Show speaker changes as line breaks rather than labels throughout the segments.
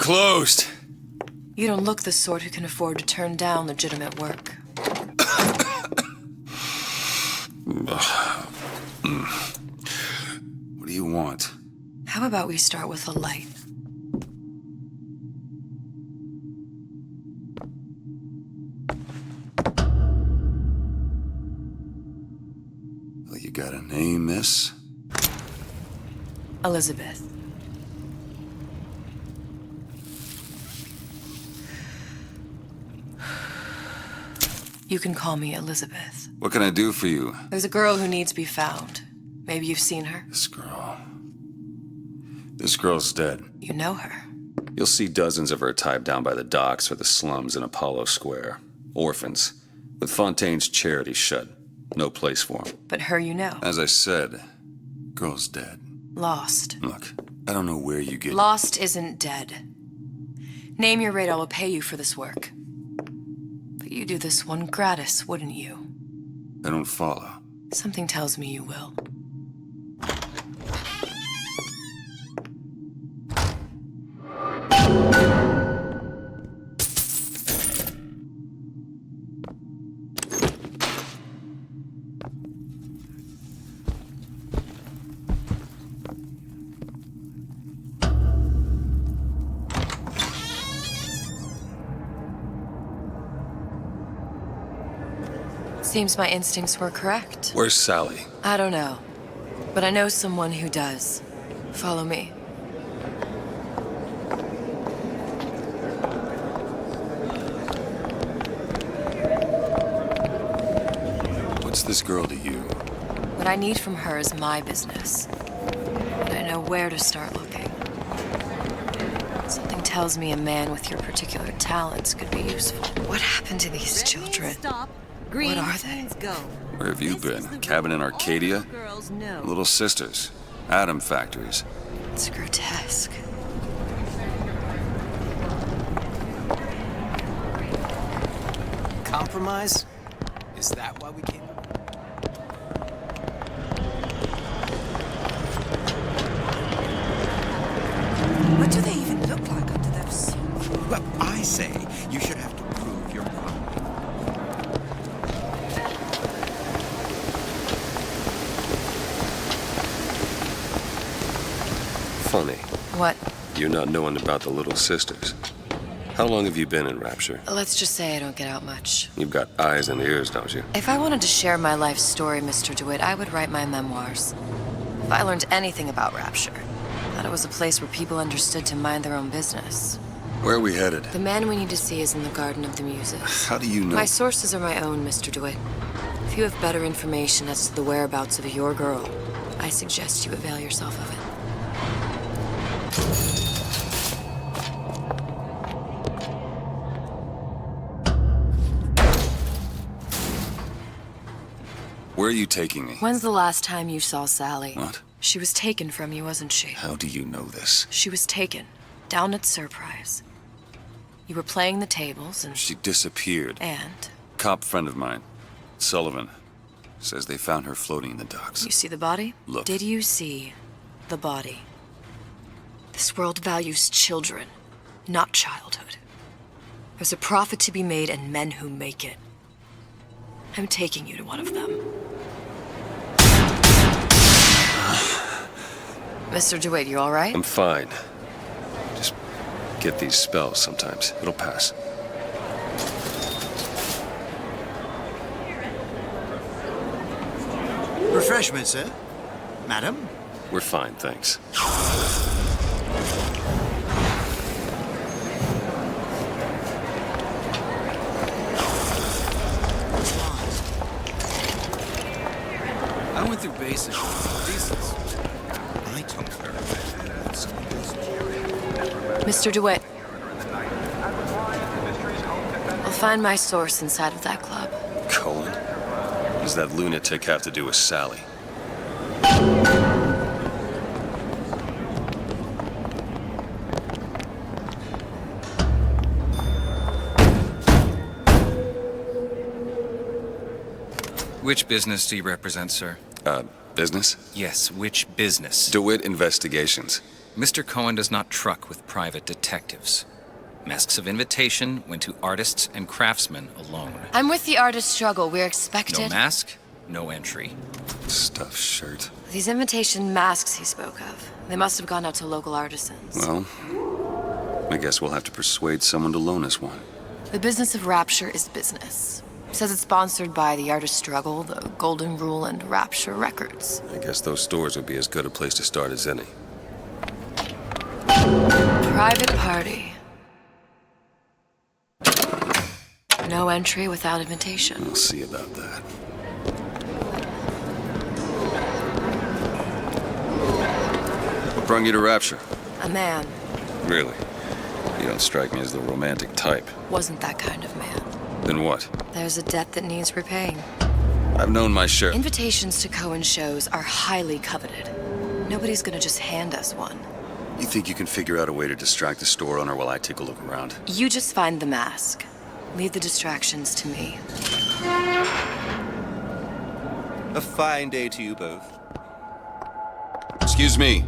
closed.
You don't look the sort who can afford to turn down legitimate work.
What do you want?
How about we start with a light?
Well, you got a name, miss?
Elizabeth. You can call me Elizabeth.
What can I do for you?
There's a girl who needs to be found. Maybe you've seen her.
This girl's dead.
You know her.
You'll see dozens of her tied down by the docks or the slums in Apollo Square. Orphans. With Fontaine's charity shut. No place for them.
But her you know.
As I said, girl's dead.
Lost.
Look, I don't know where you get...
Lost isn't dead. Name your rate, I will pay you for this work. But you do this one gratis, wouldn't you?
I don't follow.
Something tells me you will. Seems my instincts were correct.
Where's Sally?
I don't know, but I know someone who does. Follow me.
What's this girl to you?
What I need from her is my business. But I know where to start looking. Something tells me a man with your particular talents could be useful. What happened to these children? What are they?
Where have you been? Cabin in Arcadia? Little sisters. Atom factories.
It's grotesque.
Compromise? Is that why we came?
What do they even look like under those suits?
Well, I say you should have to prove your point.
Funny.
What?
You not knowing about the little sisters. How long have you been in Rapture?
Let's just say I don't get out much.
You've got eyes and ears, don't you?
If I wanted to share my life story, Mr. DeWitt, I would write my memoirs. If I learned anything about Rapture, that it was a place where people understood to mind their own business.
Where are we headed?
The man we need to see is in the Garden of the Muses.
How do you know?
My sources are my own, Mr. DeWitt. If you have better information as to the whereabouts of your girl, I suggest you avail yourself of it.
Where are you taking me?
When's the last time you saw Sally?
What?
She was taken from you, wasn't she?
How do you know this?
She was taken, down at Surprise. You were playing the tables and...
She disappeared.
And?
Cop friend of mine, Sullivan, says they found her floating in the docks.
You see the body?
Look.
Did you see the body? This world values children, not childhood. There's a profit to be made and men who make it. I'm taking you to one of them. Mr. DeWitt, you all right?
I'm fine. Just get these spells sometimes. It'll pass.
Refreshments, sir? Madam?
We're fine, thanks.
I went through basic. Thesis.
I told her.
Mr. DeWitt. I'll find my source inside of that club.
Cohen? What does that lunatic have to do with Sally?
Which business do you represent, sir?
Business?
Yes, which business?
DeWitt Investigations.
Mr. Cohen does not truck with private detectives. Masks of invitation went to artists and craftsmen alone.
I'm with the artist struggle. We're expected.
No mask, no entry.
Stuffed shirt.
These invitation masks he spoke of. They must have gone out to local artisans.
Well, I guess we'll have to persuade someone to loan us one.
The business of Rapture is business. Says it's sponsored by the Artist Struggle, the Golden Rule, and Rapture Records.
I guess those stores would be as good a place to start as any.
Private party. No entry without invitation.
We'll see about that. What brought you to Rapture?
A man.
Really? You don't strike me as the romantic type.
Wasn't that kind of man.
Then what?
There's a debt that needs repaying.
I've known my share.
Invitations to Cohen shows are highly coveted. Nobody's gonna just hand us one.
You think you can figure out a way to distract the store owner while I take a look around?
You just find the mask. Leave the distractions to me.
A fine day to you both.
Excuse me.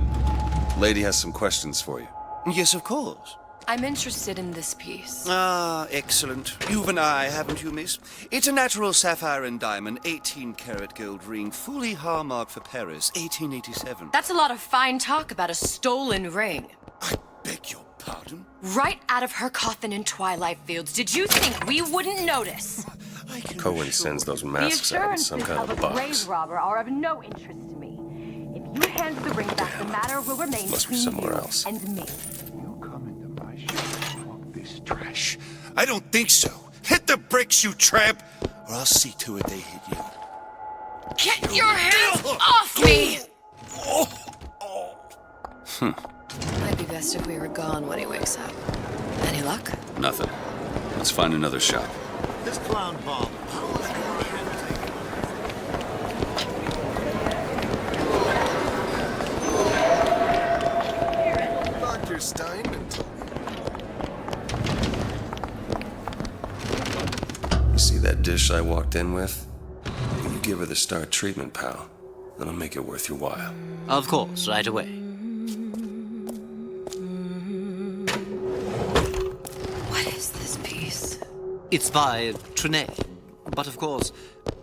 Lady has some questions for you.
Yes, of course.
I'm interested in this piece.
Ah, excellent. You've an eye, haven't you, miss? It's a natural sapphire and diamond, 18-karat gold ring, fully hallmarked for Paris, 1887.
That's a lot of fine talk about a stolen ring.
I beg your pardon?
Right out of her coffin in Twilight Fields. Did you think we wouldn't notice?
I can
Cohen
assure
sends
you.
those
The
masks out in some
assurances
kind
of
of
a
a
grave
box.
robber are of no interest to me. If you hand the ring back, the matter will remain
Must be
between
somewhere
you
else.
and me.
You come into my shop and talk this trash.
I don't think so. Hit the bricks, you tramp, or I'll see to it they hit you.
Get your hands off me! Might be best if we were gone when he wakes up. Any luck?
Nothing. Let's find another shop.
This clown Bob.
Dr. Steinman told me.
You see that dish I walked in with? When you give her the star treatment, pal, that'll make it worth your while.
Of course, right away.
What is this piece?
It's by Trenet, but of course,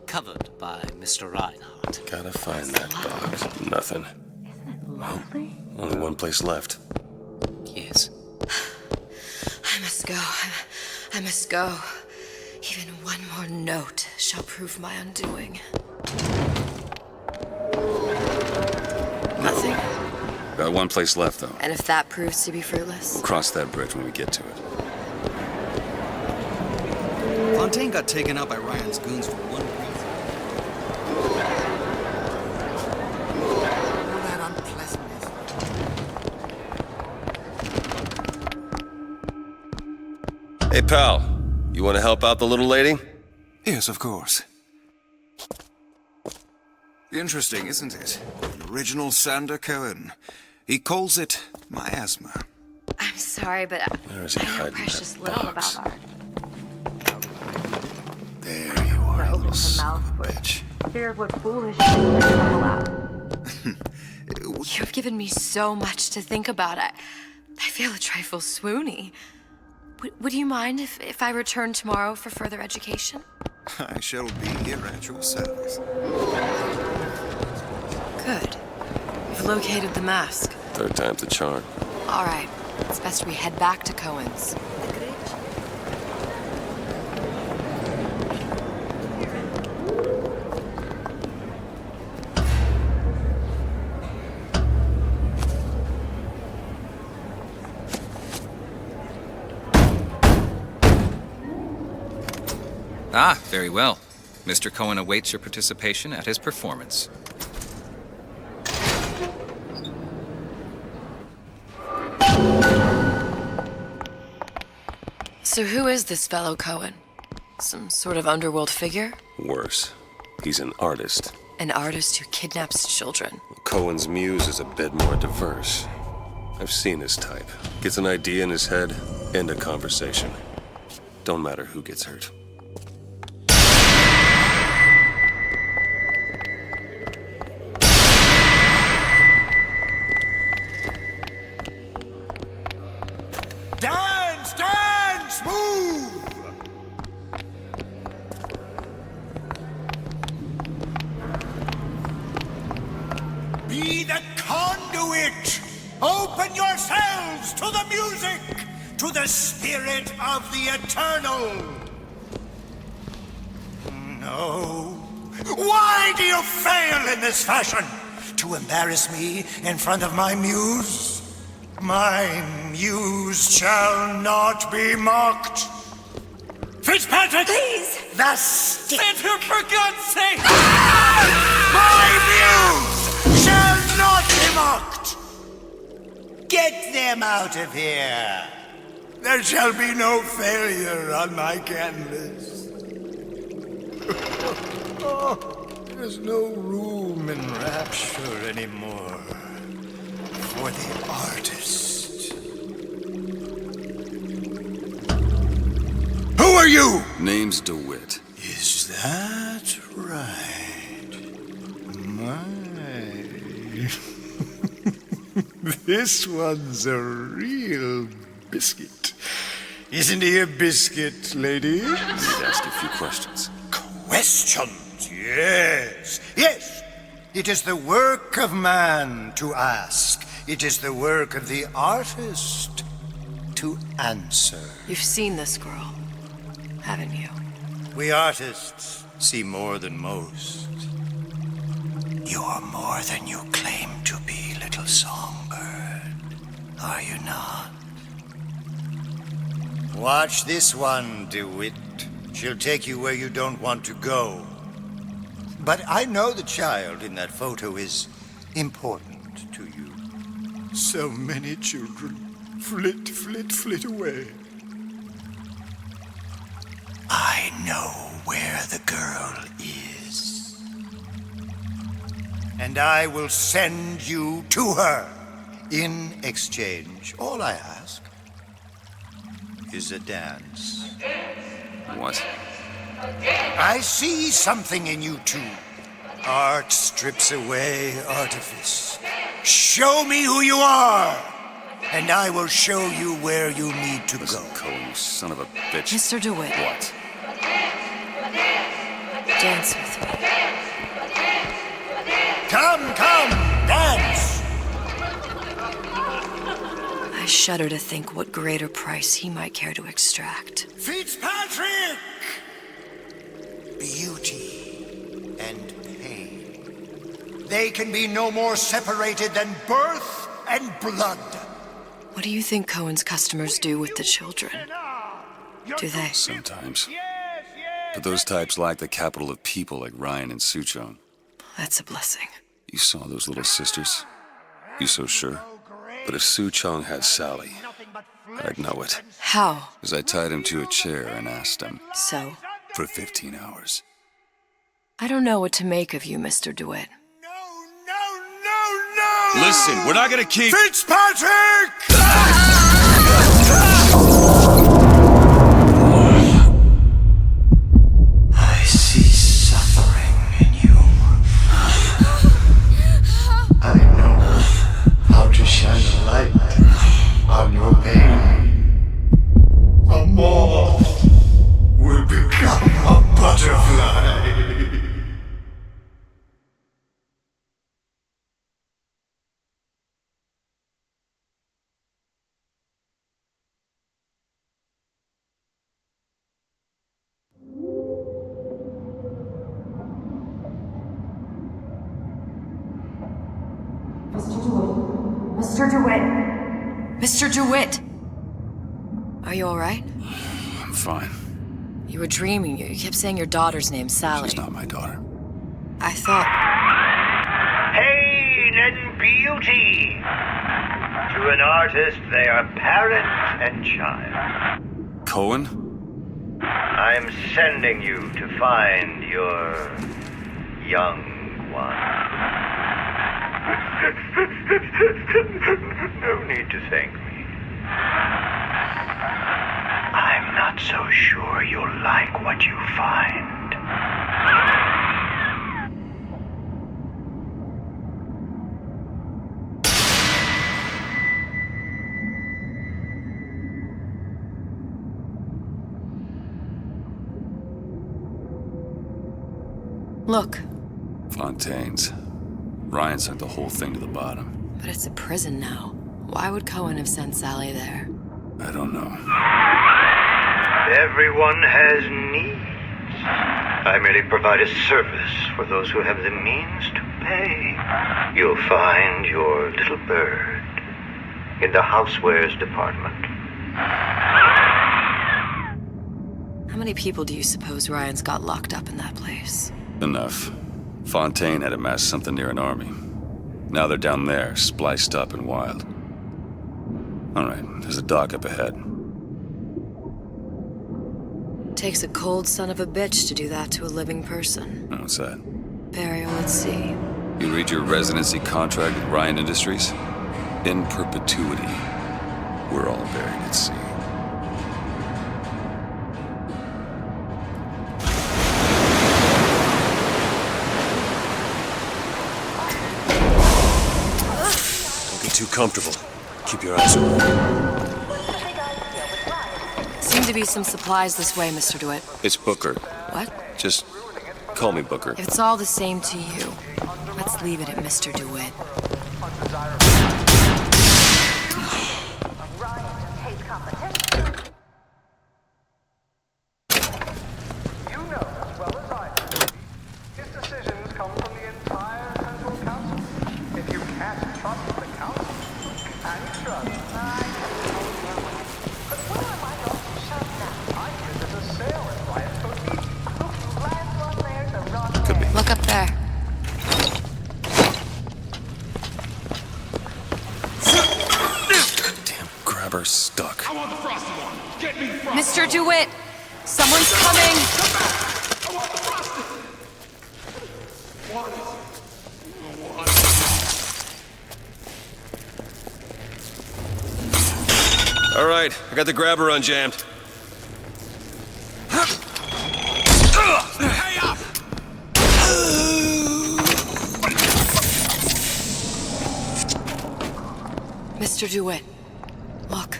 covered by Mr. Reinhardt.
Gotta find that box. Nothing.
Lovely.
Only one place left.
Yes.
I must go. I must go. Even one more note shall prove my undoing. Nothing.
Got one place left, though.
And if that proves to be fruitless?
We'll cross that bridge when we get to it.
Fontaine got taken out by Ryan's goons for one reason.
All that unpleasantness.
Hey, pal. You want to help out the little lady?
Yes, of course. Interesting, isn't it? An original Sander Cohen. He calls it miasma.
I'm sorry, but
Where is he
I know
hiding
precious
that
little
box?
about art.
There you are, you
Open
little
the
son
mouth
of a
for
bitch.
feared what foolish things may tumble out.
You've given me so much to think about. I feel a trifle swoony. Would you mind if I return tomorrow for further education?
I shall be here at your service.
Good. You've located the mask.
Third time's the charm.
All right. It's best we head back to Cohen's.
Ah, very well. Mr. Cohen awaits your participation at his performance.
So who is this fellow Cohen? Some sort of underworld figure?
Worse. He's an artist.
An artist who kidnaps children.
Cohen's muse is a bit more diverse. I've seen his type. Gets an idea in his head, end a conversation. Don't matter who gets hurt.
To the music! To the spirit of the eternal! No. Why do you fail in this fashion? To embarrass me in front of my muse? My muse shall not be mocked. Fitzpatrick!
Please!
The stick!
For God's sake!
My muse shall not be mocked! Get them out of here! There shall be no failure on my canvas. There's no room in rapture anymore for the artist. Who are you?
Name's DeWitt.
Is that right? My. This one's a real biscuit. Isn't he a biscuit, lady?
Need to ask you a few questions.
Questions, yes. Yes, it is the work of man to ask. It is the work of the artist to answer.
You've seen this girl, haven't you?
We artists see more than most. You're more than you claim to be, little songbird. Are you not? Watch this one, DeWitt. She'll take you where you don't want to go. But I know the child in that photo is important to you. So many children flit, flit, flit away. I know where the girl is. And I will send you to her. In exchange, all I ask is a dance.
What?
I see something in you two. Art strips away artifice. Show me who you are, and I will show you where you need to
Listen,
go.
Cohen, you son of a bitch.
Mr. DeWitt,
What?
dance with me.
Come, dance!
I shudder to think what greater price he might care to extract.
Fitzpatrick! Beauty and pain. They can be no more separated than birth and blood.
What do you think Cohen's customers do with the children? Do they?
Sometimes. But those types lack the capital of people like Ryan and Suchong.
That's a blessing.
You saw those little sisters? You so sure? But if Suchong had Sally, I'd know it.
How?
Because I tied him to a chair and asked him
So?
for 15 hours.
I don't know what to make of you, Mr. DeWitt.
No!
Listen, we're not gonna keep...
Fitzpatrick! I see suffering in you. I know how to shine a light on your pain. A moth will become a butterfly.
Mr. DeWitt! Mr. DeWitt! Are you alright?
I'm fine.
You were dreaming. You kept saying your daughter's name, Sally.
She's not my daughter.
I thought...
Pain and beauty. To an artist, they are parent and child.
Cohen?
I'm sending you to find your young one. No need to thank me. I'm not so sure you'll like what you find.
Look,
Fontaine's. Ryan sent the whole thing to the bottom.
but it's a prison now. Why would Cohen have sent Sally there?
I don't know.
Everyone has needs. I merely provide a service for those who have the means to pay. You'll find your little bird in the housewares department.
How many people do you suppose Ryan's got locked up in that place?
Enough. Fontaine had amassed something near an army. Now they're down there, spliced up and wild. All right, there's a dock up ahead.
Takes a cold son of a bitch to do that to a living person.
What's that?
Barry, let's see.
You read your residency contract with Ryan Industries? In perpetuity, we're all buried at sea.
Don't get too comfortable. Keep your eyes open.
Seem to be some supplies this way, Mr. DeWitt.
It's Booker.
What?
Just call me Booker.
If it's all the same to you, let's leave it at Mr. DeWitt. Look up there.
Damn grabber stuck.
I want the frosty one. Get me the frosty.
Mr. DeWitt! Someone's coming!
Come back! I want the frosty.
All right, I got the grabber unjammed.
Hey up!
Mr. DeWitt, look.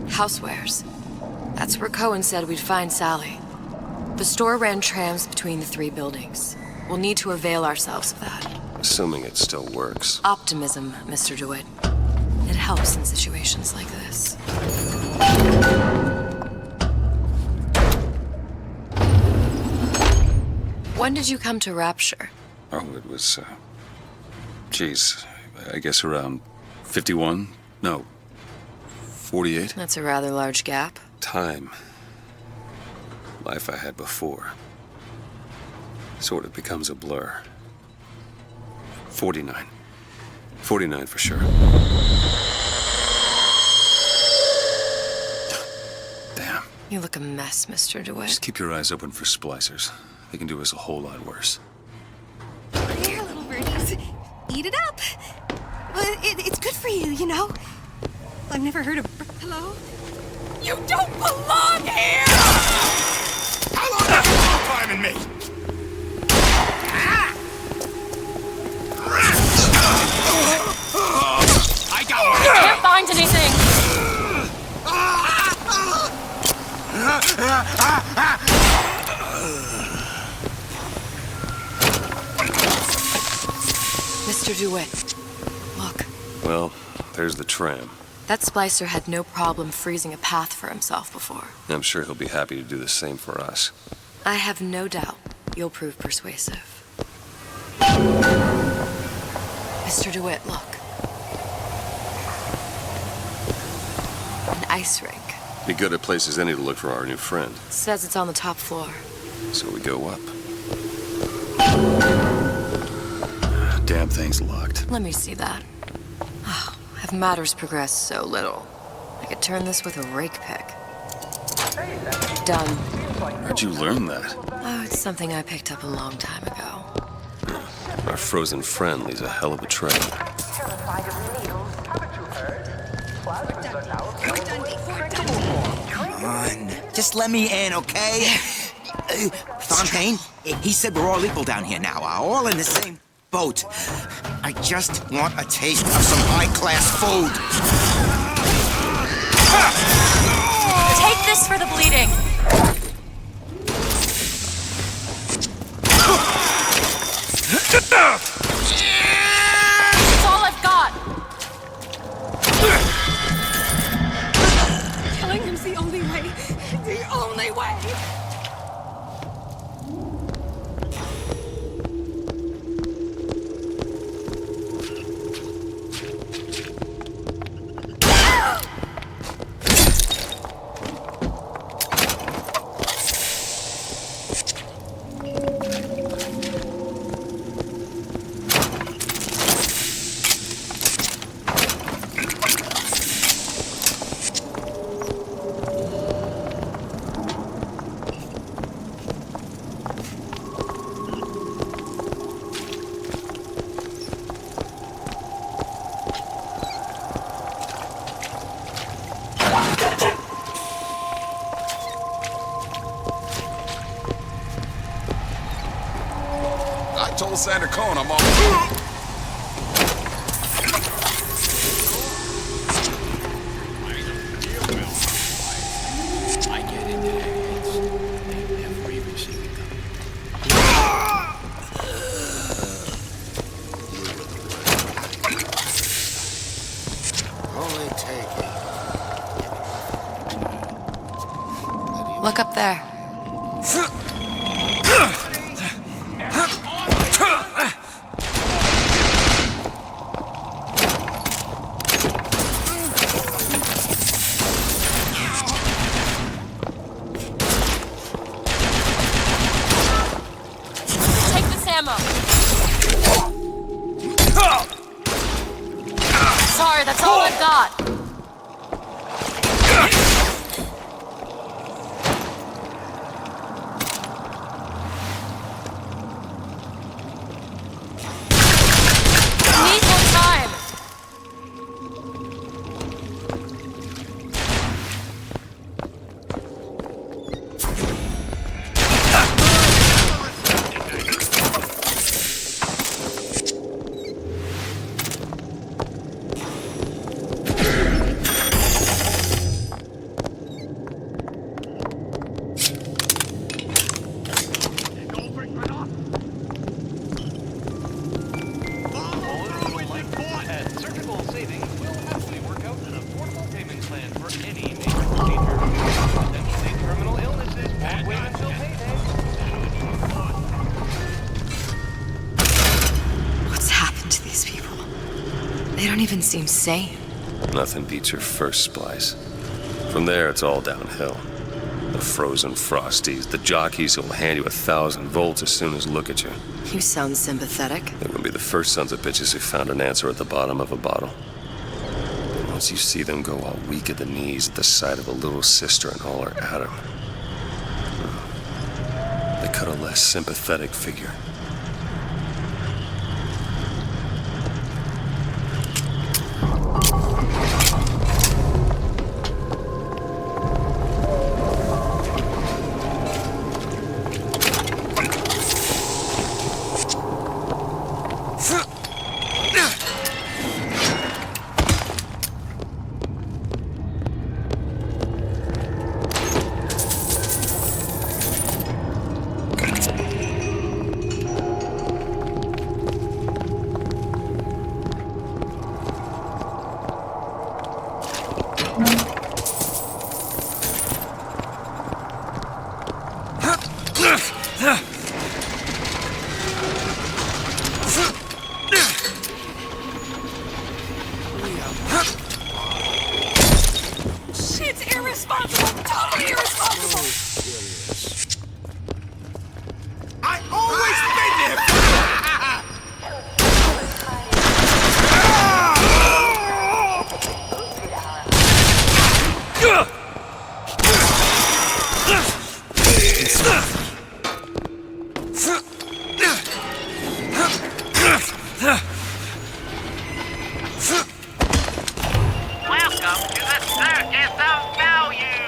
Housewares. That's where Cohen said we'd find Sally. The store ran trams between the three buildings. We'll need to avail ourselves of that.
Assuming it still works.
Optimism, Mr. DeWitt. It helps in situations like this. When did you come to Rapture?
Oh, it was, geez, I guess around 51? No, 48?
That's a rather large gap.
Time. Life I had before. Sort of becomes a blur. 49. 49 for sure. Damn.
You look a mess, Mr. DeWitt.
Just keep your eyes open for splicers. They can do us a whole lot worse.
Here, little birdies. Eat it up. Well, it's good for you, you know. I've never heard of... Hello? You don't belong here!
How long have you been climbing me? I got one!
I can't find anything! Mr. DeWitt, look.
Well, there's the tram.
That splicer had no problem freezing a path for himself before.
I'm sure he'll be happy to do the same for us.
I have no doubt you'll prove persuasive. Mr. DeWitt, look. An ice rink.
Be good at places any to look for our new friend.
Says it's on the top floor.
So we go up. Damn thing's locked.
Let me see that. Oh, have matters progressed so little? I could turn this with a rake pick. Done.
Where'd you learn that?
Oh, it's something I picked up a long time ago.
Our frozen friend leaves a hell of a trail.
Come on, just let me in, okay? Fontaine, he said we're all equal down here now, all in the same boat. I just want a taste of some high-class food.
Take this for the bleeding. It's all I
Santa Cona, mama.
I get into their heads. They never even see me coming.
Only taking.
Look up there.
Take this ammo. Sorry, that's all I've got. Need more time.
Surgical savings will happily work out an affordable payment plan for any major procedure. Potentially terminal illnesses won't wait until payday.
What's happened to these people? They don't even seem sane.
Nothing beats your first splice. From there, it's all downhill. The frozen frosties, the jockeys who will hand you 1,000 volts as soon as look at you.
You sound sympathetic.
They wouldn't be the first sons of bitches who found an answer at the bottom of a bottle. And once you see them go all weak at the knees at the sight of a little sister and all her Adam, they cut a less sympathetic figure.
Shit's irresponsible! Totally irresponsible!
I always been there!
Welcome to the Circus of Value!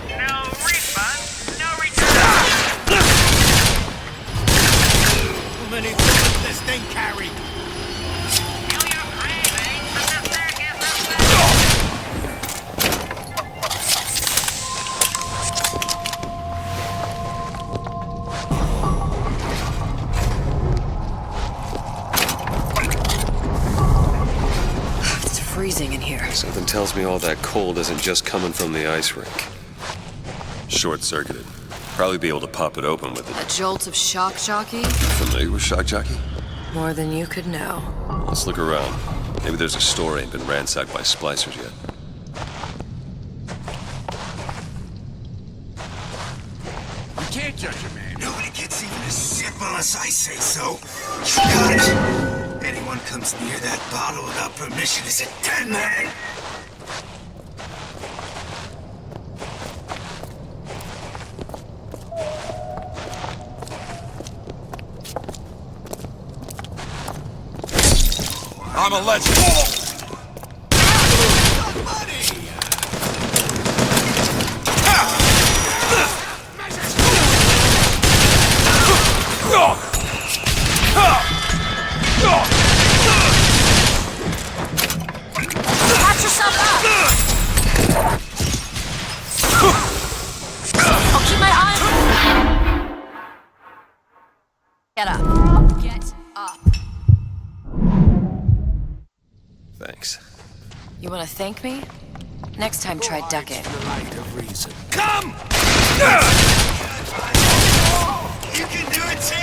No refund, no return!
How many bullets this thing carry?
Feel your craving for the Circus of Value!
It's freezing in here.
Something tells me all that cold isn't just coming from the ice rink. Short-circuited. Probably be able to pop it open with it.
A jolt of shock jockey?
Familiar with shock jockey?
More than you could know.
Let's look around. Maybe there's a store ain't been ransacked by splicers yet.
You can't judge a man.
Nobody gets even a sip unless I say so. You got it. Anyone comes near that bottle without permission is a dead man.
I'm a legend.
Patch yourself up! I'll keep my eye on you. Get up. Get up.
Thanks.
You want to thank me? Next time, try ducking.
Come! You can do it too!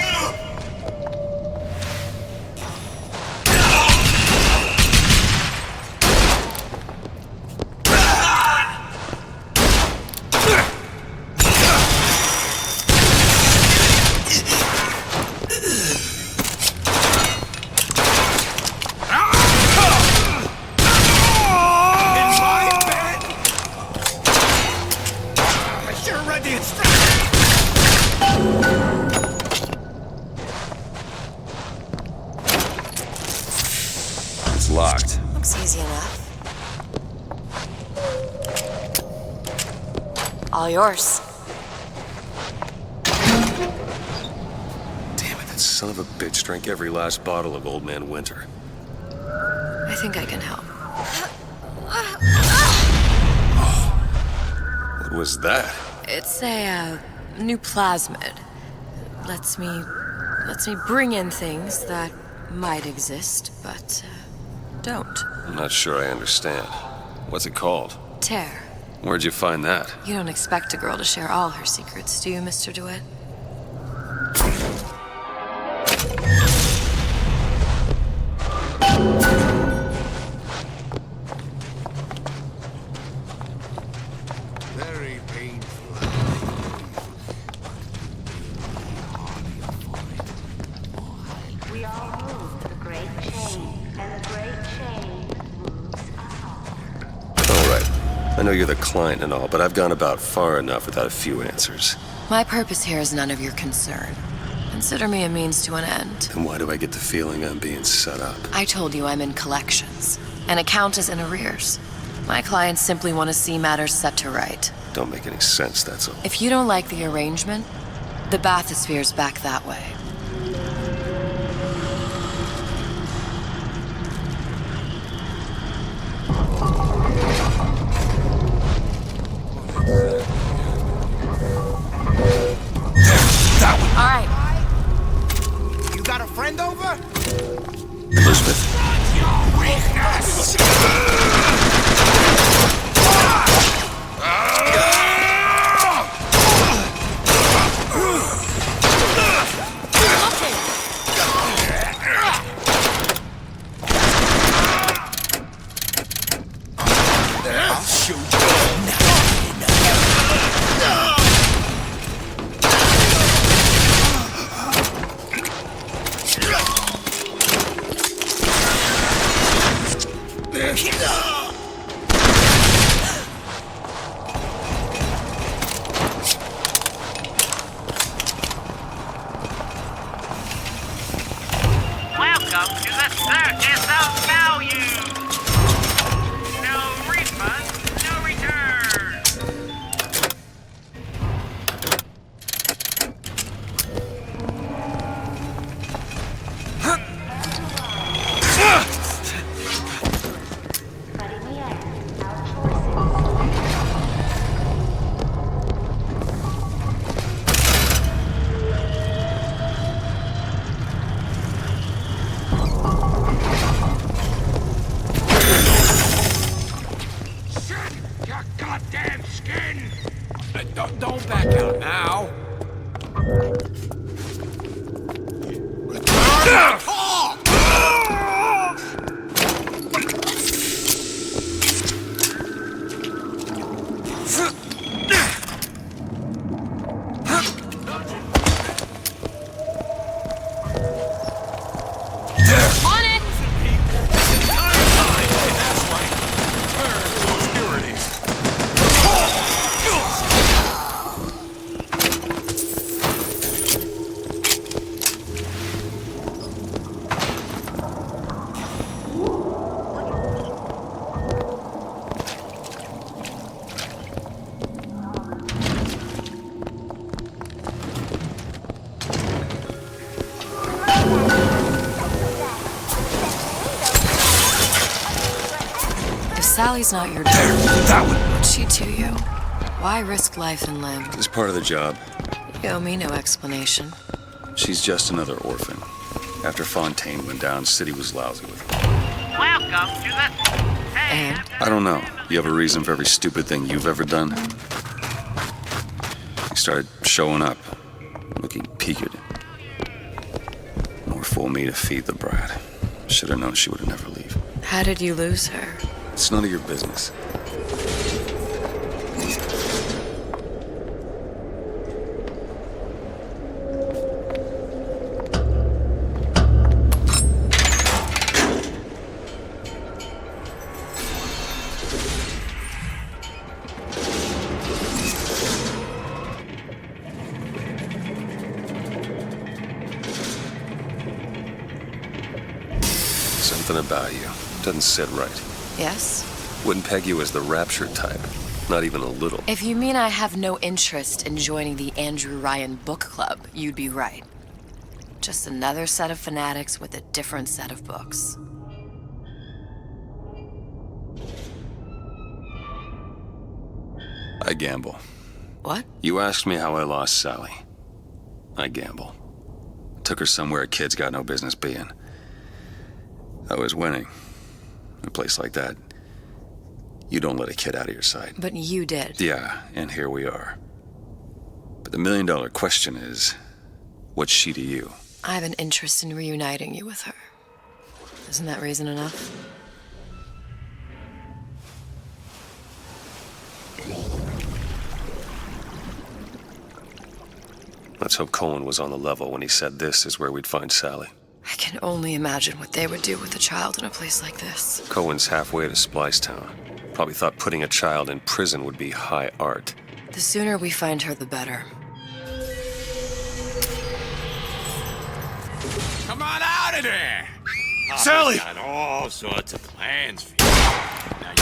It's locked.
Looks easy enough. All yours.
Damn it, that son of a bitch drank every last bottle of Old Man Winter.
I think I can help.
What was that?
It's a new plasmid. Lets me bring in things that might exist, but don't.
I'm not sure I understand. What's it called?
Tear.
Where'd you find that?
You don't expect a girl to share all her secrets, do you, Mr. DeWitt?
Very painful.
We all move to the great chain, and the great chain moves us all.
All right. I know you're the client and all, but I've gone about far enough without a few answers.
My purpose here is none of your concern. Consider me a means to an end.
And why do I get the feeling I'm being set up?
I told you I'm in collections. An account is in arrears. My clients simply want to see matters set to right.
Don't make any sense, that's all.
If you don't like the arrangement, the bathysphere's back that way. All right.
You got a friend over?
Elizabeth.
Your weakness!
I'll shoot you.
Welcome to the circus of value. No refunds, no returns.
Your goddamn skin! Don't back out now.
On it! Sally's not your daughter.
That one!
What'd she to you? Why risk life and limb?
It's part of the job.
You owe me no explanation.
She's just another orphan. After Fontaine went down, City was lousy with her.
Welcome to the...
And?
I don't know. You have a reason for every stupid thing you've ever done? He started showing up, looking peaked. More fool me to feed the brat. Should have known she would never leave.
How did you lose her?
It's none of your business. Something about you doesn't sit right.
Yes?
Wouldn't peg you as the rapture type. Not even a little.
If you mean I have no interest in joining the Andrew Ryan book club, you'd be right. Just another set of fanatics with a different set of books.
I gamble.
What?
You asked me how I lost Sally. I gamble. Took her somewhere a kid's got no business being. I was winning. In a place like that, you don't let a kid out of your sight.
But you did.
Yeah, and here we are. But the million-dollar question is, what's she to you?
I have an interest in reuniting you with her. Isn't that reason enough?
Let's hope Cohen was on the level when he said this is where we'd find Sally.
I can only imagine what they would do with a child in a place like this.
Cohen's halfway to Splicetown. Probably thought putting a child in prison would be high art.
The sooner we find her, the better.
Come on out of there!
Sally!
I've got all sorts of plans for you. Now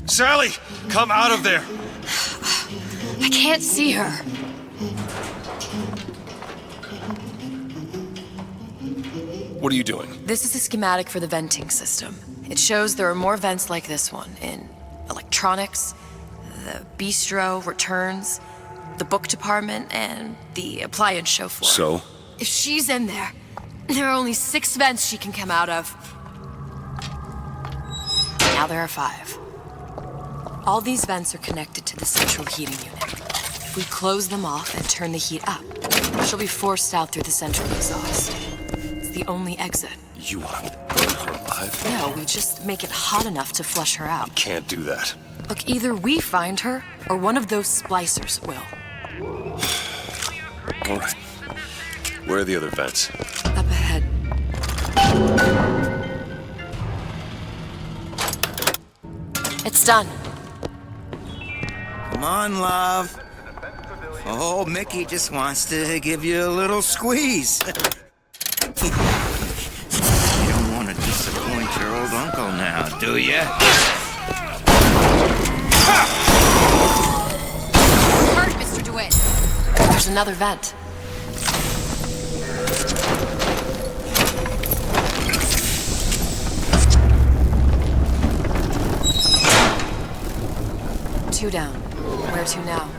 Sally! Come out of there!
I can't see her.
What are you doing?
This is a schematic for the venting system. It shows there are more vents like this one in electronics, the bistro, returns, the book department, and the appliance show floor.
So?
If she's in there, there are only 6 vents she can come out of. Now there are 5. All these vents are connected to the central heating unit. If we close them off and turn the heat up, she'll be forced out through the central exhaust. It's the only exit.
You want to burn her alive?
No, we just make it hot enough to flush her out.
Can't do that.
Look, either we find her, or one of those splicers will.
All right. Where are the other vents?
Up ahead. It's done.
Come on, love. Oh, Mickey just wants to give you a little squeeze. You don't want to disappoint your old uncle now, do you?
Hurt, Mr. DeWitt. There's another vent. Two down. Where to now?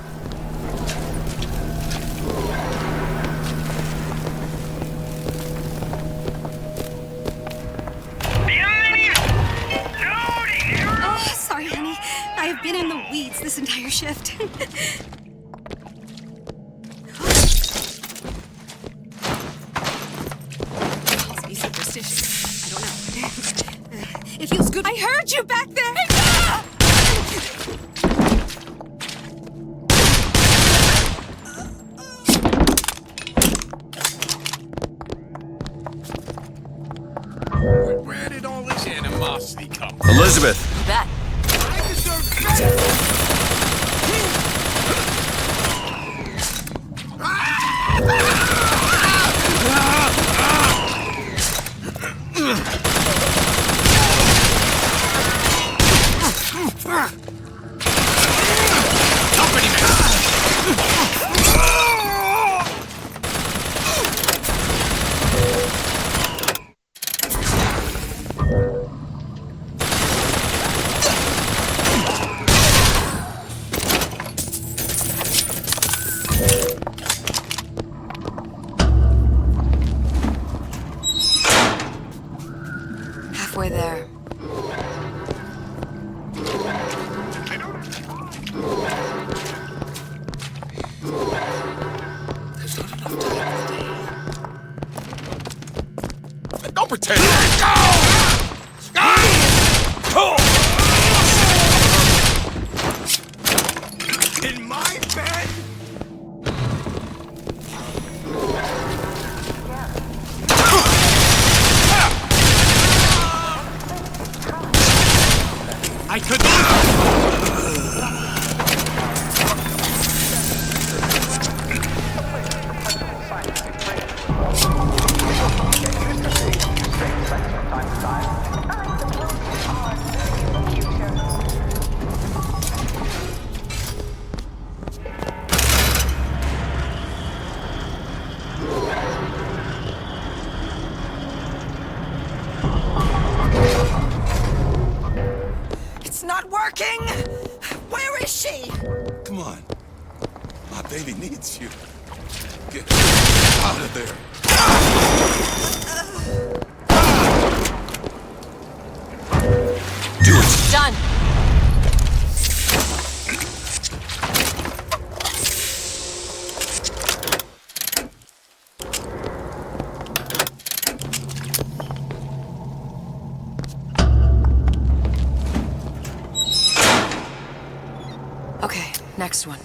Oh, sorry, honey. I have been in the weeds this entire shift. Calls me superstitious. I don't know. It feels good. I heard you back there.
where did all this animosity come from?
Elizabeth!
You bet.
I deserve better! Company man!
halfway there.
There's not enough time today. Don't pretend. Go!
In my bed?
I could not.
It's not working! Where is she?
Come on. My baby needs you. Get out of there.
Do it! Done! Okay, next one.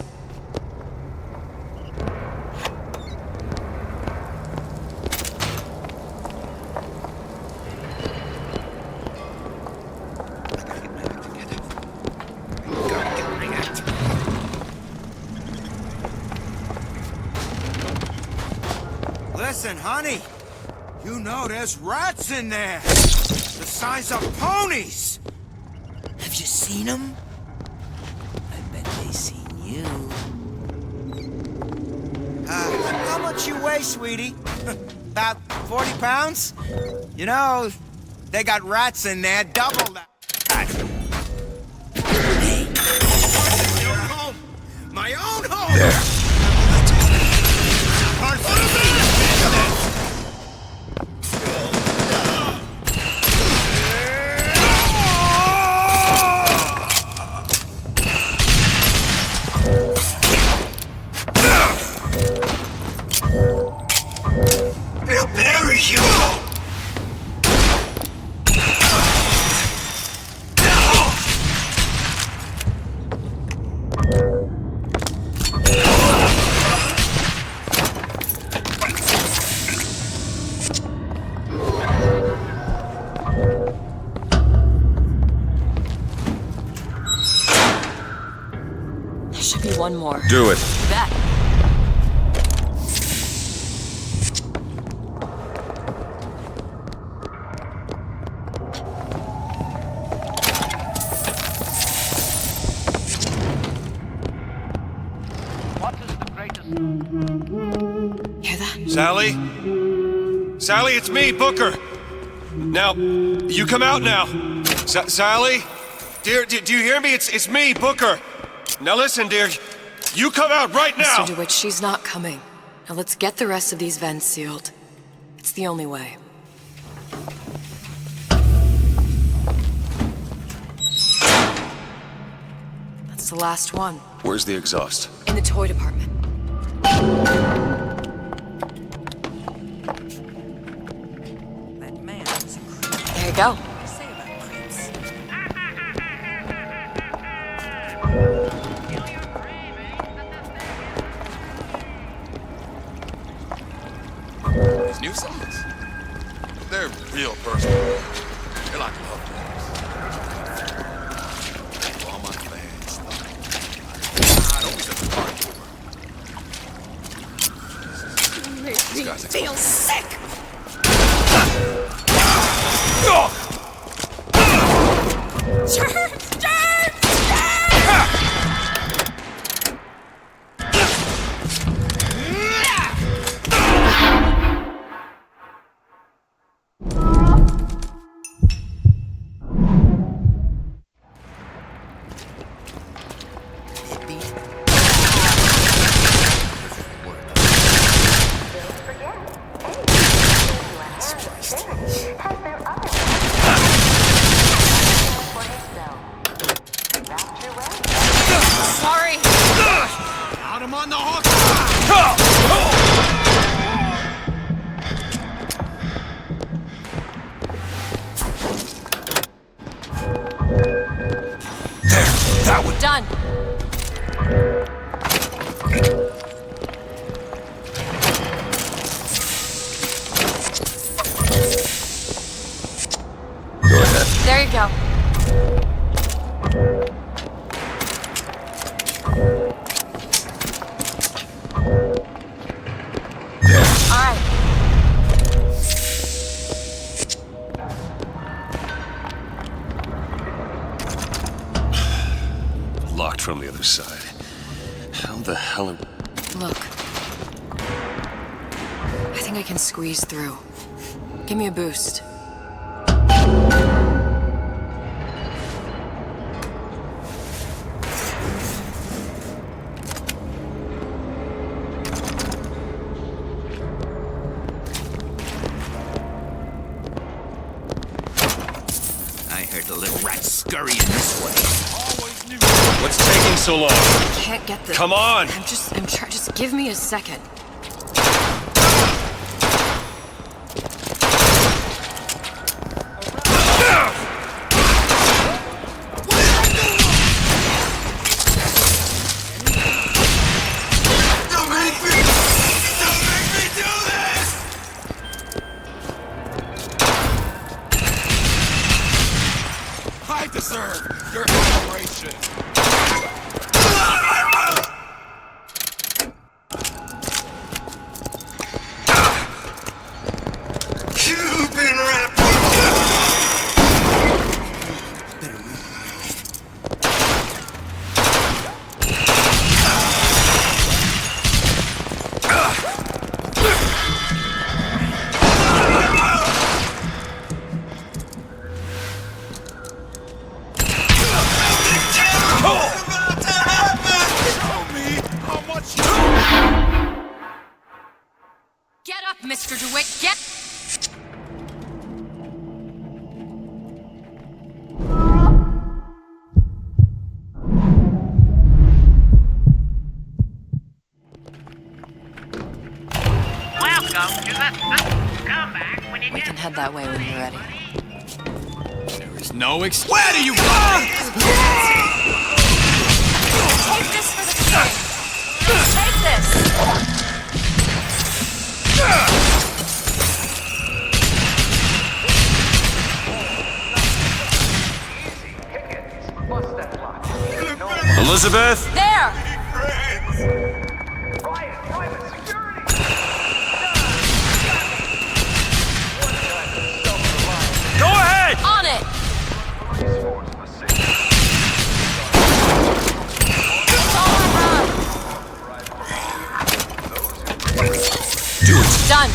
Listen, honey. You know there's rats in there. The size of ponies. Have you seen them? I bet they seen you. How much you weigh, sweetie? About 40 pounds? You know, they got rats in there, double that. Hey, your home. My own home.
There.
They'll bury you!
There should be one more.
Do it.
Bet. Hear that?
Sally? Sally, it's me, Booker. Now, you come out now. Sally? Dear, do you hear me? It's me, Booker. Now listen, dear. You come out right now!
Mr. DeWitt, she's not coming. Now let's get the rest of these vents sealed. It's the only way. That's the last one.
Where's the exhaust?
In the toy department. There you go.
These new songs, they're real personal. They're like love letters. All my fans. Don't be such a party pooper.
You make me feel sick! James!
other side. How the hell...
Look. I think I can squeeze through. Give me a boost.
I heard the little rat scurrying this way.
What's taking so long?
I can't get this.
Come on!
I'm trying. Just give me a second.
I deserve your admiration.
Get up, Mr. DeWitt, get...
Welcome to the come back when you
We can head that way when you're ready.
There is no Where do you go?
Take this for the kid! Take this!
Elizabeth?
There!
Go ahead!
On it! It's all I have.
Do it!
Done.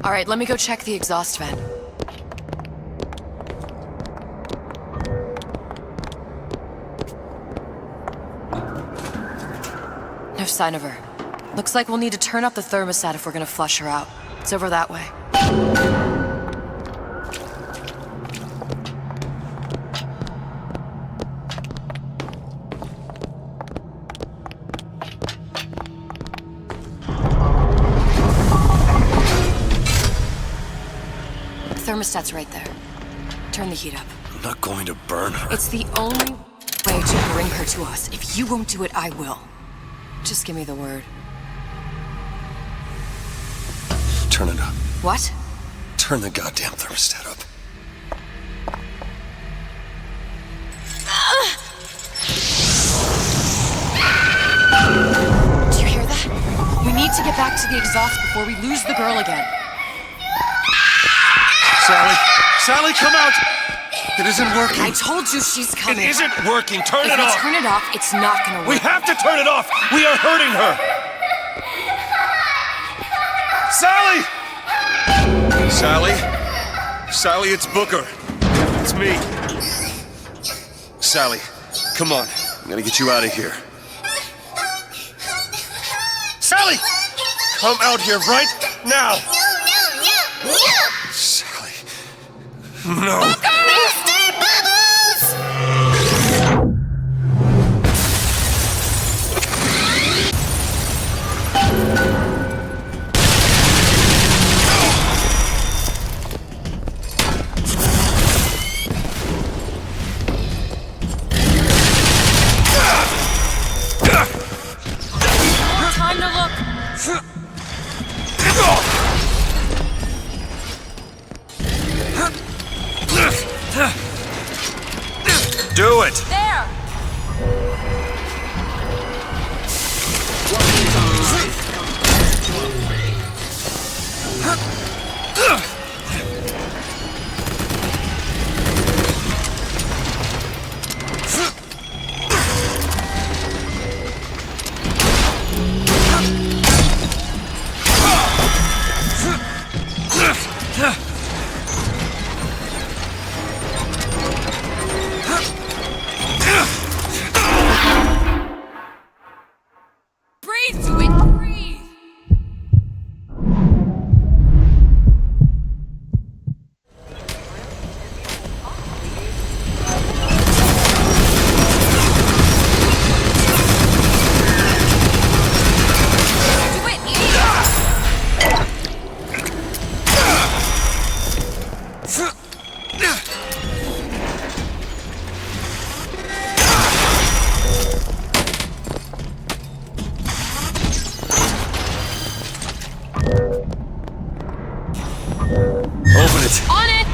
All right, let me go check the exhaust vent. No sign of her. Looks like we'll need to turn up the thermostat if we're gonna flush her out. It's over that way. Thermostat's right there. Turn the heat up.
I'm not going to burn her.
It's the only way to bring her to us. If you won't do it, I will. Just give me the word.
Turn it up.
What?
Turn the goddamn thermostat up.
Do you hear that? We need to get back to the exhaust before we lose the girl again.
Sally! Sally, come out! It isn't working.
I told you she's coming.
It isn't working. Turn it off.
If we turn it off, it's not gonna work.
We have to turn it off. We are hurting her. Sally! Sally? Sally, it's Booker. It's me. Sally, come on. I'm gonna get you out of here. Sally! Come out here right now!
No!
Sally. No.
Mr. Bubbles!
Time to look.
Do it!
There! Breathe, do it! Breathe! Do it, idiot!
Open it.
On it!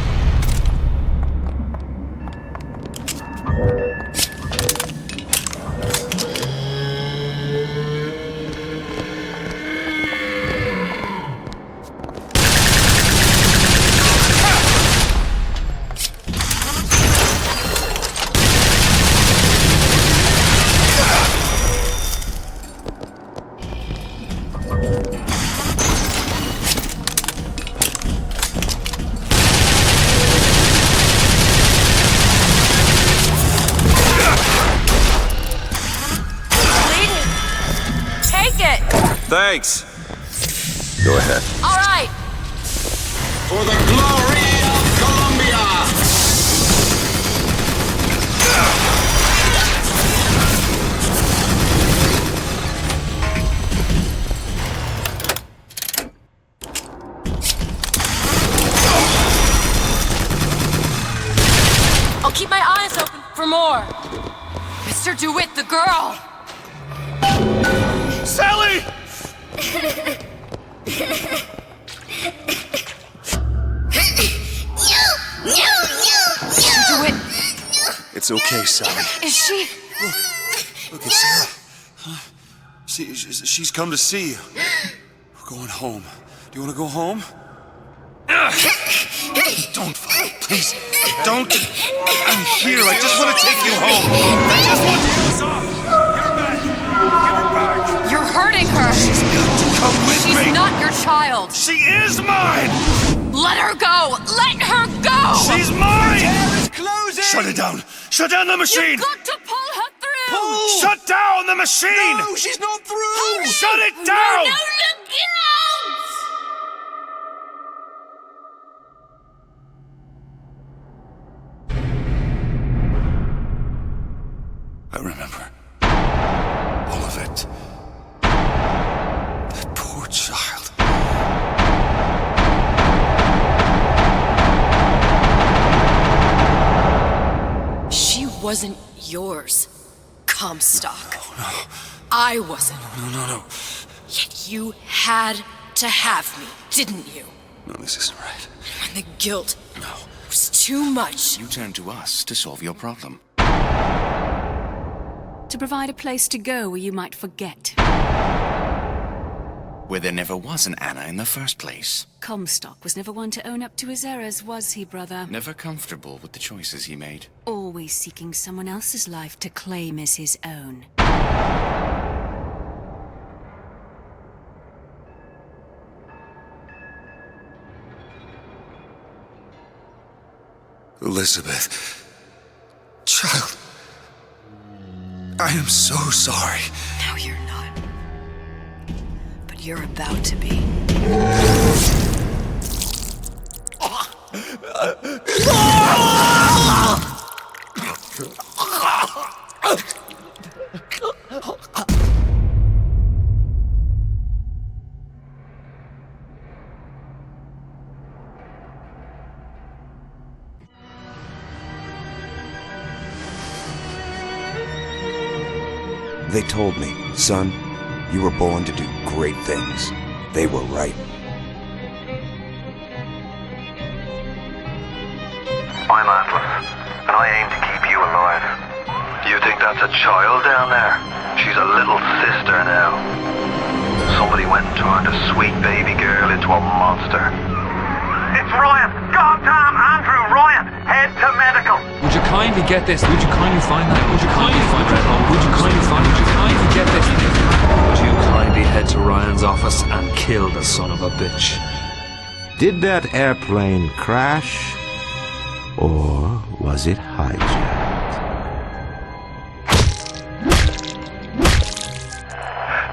Take it!
Thanks.
Go ahead.
All right!
For the glory of Colombia!
I'll keep my eyes open for more. Mr. DeWitt, the girl!
Sally!
Mr. DeWitt,
It's okay, Sally.
is she...
Look, it's Sarah. Huh? She's come to see you. We're going home. Do you want to go home? Don't fight, please. Don't. I'm here. I just want to take you home. I just want to.
You're hurting her.
She's got to come with me.
She's not your child.
She is mine.
Let her go. Let her go.
She's mine.
It's closing!
Shut it down. Shut down the machine.
You've got to pull her through.
Pull!
Shut down the machine.
No, she's not through!
Shut it down.
No, look out!
I remember. All of it. That poor child.
She wasn't yours, Comstock.
No.
I wasn't.
No.
Yet you had to have me, didn't you?
No, this isn't right.
When the guilt was too much.
You turn to us to solve your problem.
To provide a place to go where you might forget.
Where there never was an Anna in the first place.
Comstock was never one to own up to his errors, was he, brother?
Never comfortable with the choices he made.
Always seeking someone else's life to claim as his own.
Elizabeth. Child. I am so sorry.
No, you're not. But you're about to be.
They told me, son, you were born to do great things. They were right.
I'm Atlas, and I aim to keep you alive. You think that's a child down there? She's a little sister now. Somebody went and turned a sweet baby girl into a monster. It's Ryan! Goddamn Andrew Ryan! Head to medical!
Would you kindly get this? Would you kindly find that? Would you kindly find that? Would you kindly find it? Would you kindly get this?
Would you kindly head to Ryan's office and kill the son of a bitch?
Did that airplane crash? Or was it hijacked?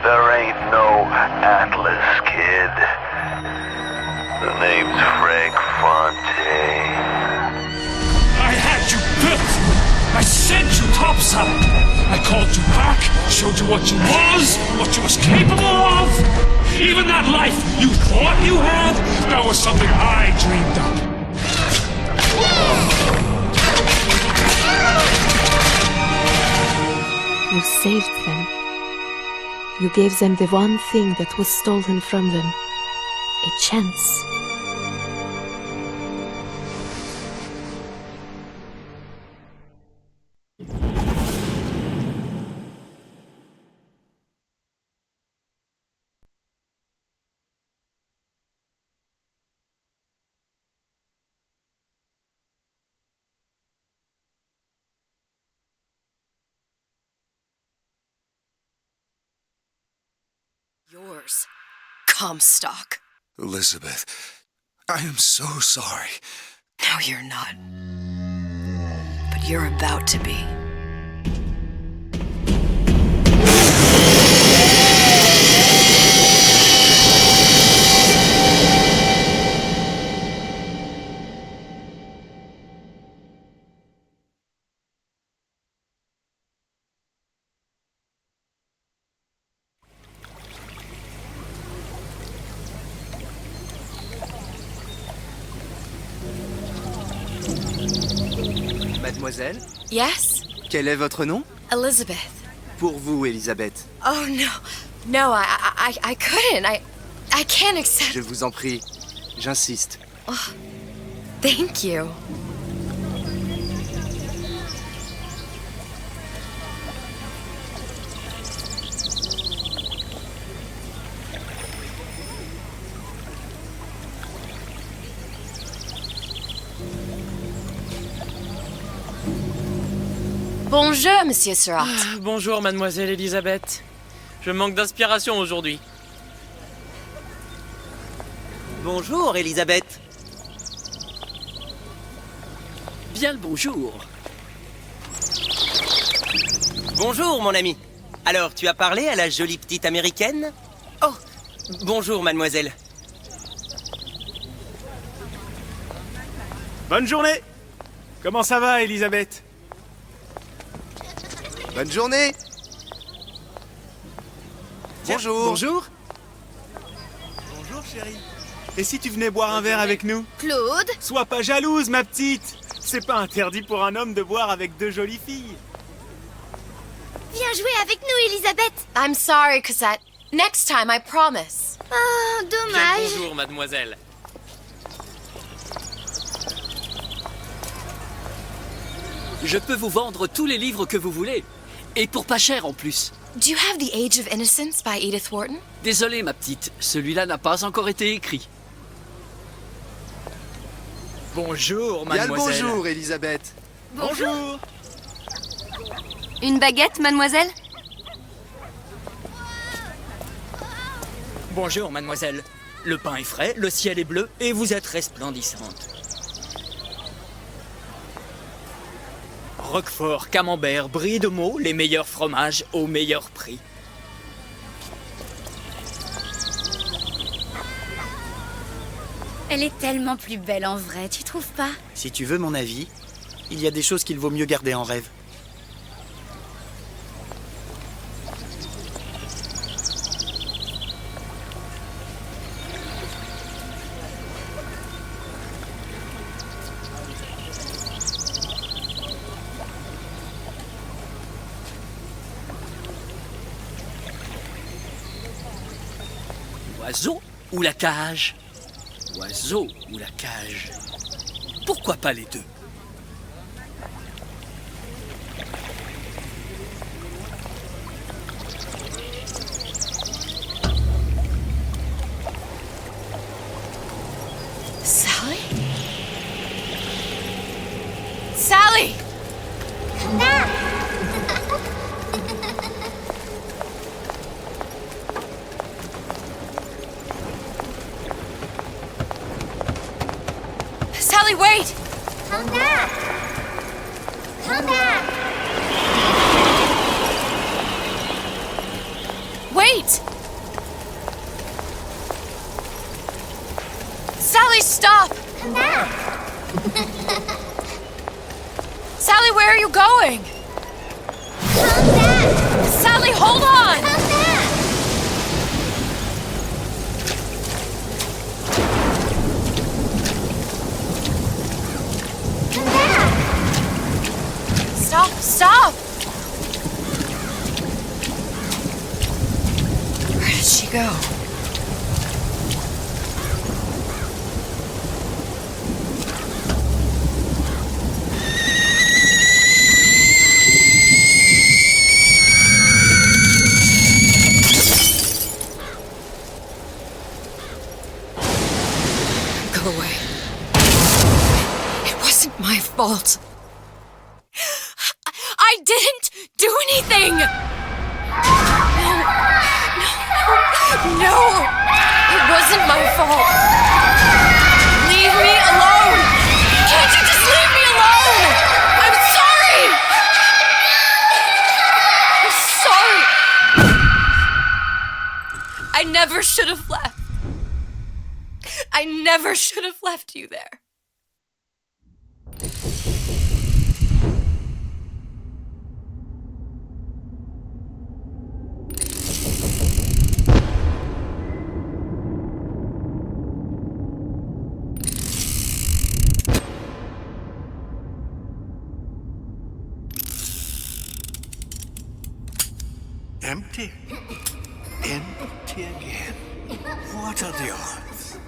There ain't no Atlas, kid. The name's Frank Fontaine.
I had you built! I sent you topside! I called you back, showed you what you was capable of! Even that life you thought you had, that was something I dreamed up!
You saved them. You gave them the one thing that was stolen from them. A chance.
Yours, Comstock.
Elizabeth, I am so sorry.
No, you're not. But you're about to be.
Mademoiselle?
Yes?
Quel est votre nom?
Elizabeth.
Pour vous, Elisabeth.
Oh, no. No, I couldn't. I can't accept...
Je vous en prie. J'insiste.
Oh, thank you. Bonjour, Monsieur Surratt.
Bonjour, Mademoiselle Elisabeth. Je manque d'inspiration aujourd'hui.
Bonjour, Elisabeth.
Bien le bonjour.
Bonjour, mon ami. Alors, tu as parlé à la jolie petite américaine? Oh, bonjour, mademoiselle.
Bonne journée. Comment ça va, Elisabeth?
Bonne journée. Bonjour.
Bonjour. Bonjour, chérie. Et si tu venais boire un verre avec nous?
Claude?
Sois pas jalouse, ma petite. C'est pas interdit pour un homme de boire avec deux jolies filles.
Viens jouer avec nous, Elisabeth.
I'm sorry, Cosette. Next time, I promise.
Oh, dommage.
Bien bonjour, mademoiselle. Je peux vous vendre tous les livres que vous voulez. Et pour pas cher en plus.
Do you have The Age of Innocence by Edith Wharton?
Désolé, ma petite. Celui-là n'a pas encore été écrit.
Bonjour,
Bien
mademoiselle.
le bonjour, Elisabeth.
Bonjour.
Une baguette, mademoiselle?
Bonjour, mademoiselle. Le pain est frais, le ciel est bleu et vous êtes resplendissante. Roquefort, camembert, brie de Meaux, les meilleurs fromages au meilleur prix.
Elle est tellement plus belle en vrai, tu trouves pas?
Si tu veux mon avis, il y a des choses qu'il vaut mieux garder en rêve.
L'oiseau ou la cage? L'oiseau ou la cage? Pourquoi pas les deux?
Sally? Sally!
Come back!
Sally, wait!
Come back! Come back!
Wait! Sally, stop!
Come back!
Sally, where are you going?
Come back!
Sally, hold on!
Come back! Come back!
Stop, stop! Where did she go? Go away. It wasn't my fault. I didn't do anything! No! It wasn't my fault! Leave me alone! Can't you just leave me alone? I'm sorry! I'm sorry! I never should have left. I never should have left you there.
Empty? Empty again. What are the odds?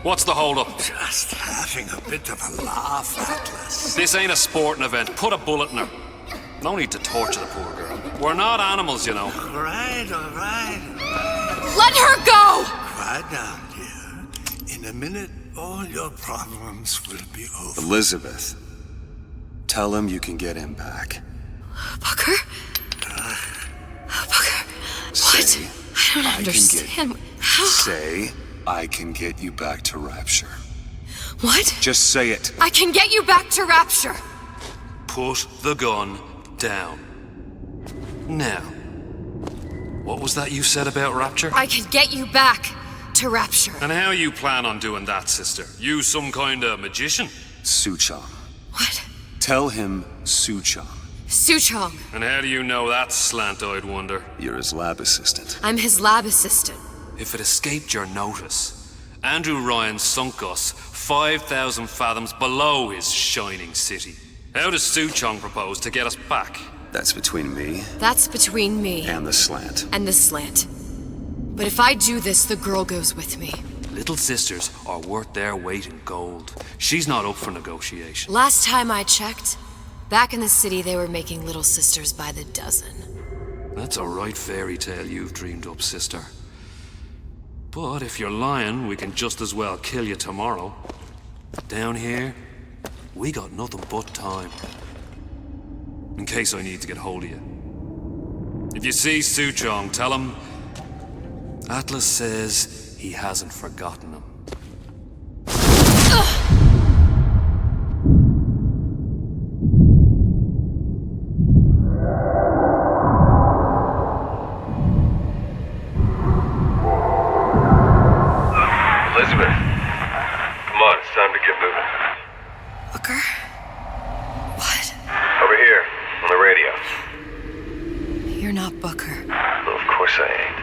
What's the hold-up?
Just having a bit of a laugh, Atlas.
This ain't a sporting event. Put a bullet in her. No need to torture the poor girl. We're not animals, you know.
All right.
Let her go!
Quiet down, dear. In a minute, all your problems will be over.
Elizabeth, tell him you can get him back.
Booker? Booker, what? I don't understand. How?
Say, I can get you back to Rapture.
What?
Just say it.
I can get you back to Rapture.
Put the gun down. Now, what was that you said about Rapture?
I can get you back to Rapture.
And how you plan on doing that, sister? You some kind of magician?
Suchong.
What?
Tell him Suchong.
Suchong.
And how do you know that, slant-eyed wonder?
You're his lab assistant.
I'm his lab assistant.
If it escaped your notice, Andrew Ryan sunk us 5,000 fathoms below his shining city. How does Suchong propose to get us back?
That's between me.
That's between me.
And the slant.
And the slant. But if I do this, the girl goes with me.
Little sisters are worth their weight in gold. She's not up for negotiation.
Last time I checked, back in the city they were making little sisters by the dozen.
That's a right fairy tale you've dreamed up, sister. But if you're lying, we can just as well kill you tomorrow. Down here, we got nothing but time. In case I need to get hold of you. If you see Suchong, tell him Atlas says he hasn't forgotten him.
Booker? What?
Over here, on the radio.
You're not Booker.
Well, of course I ain't.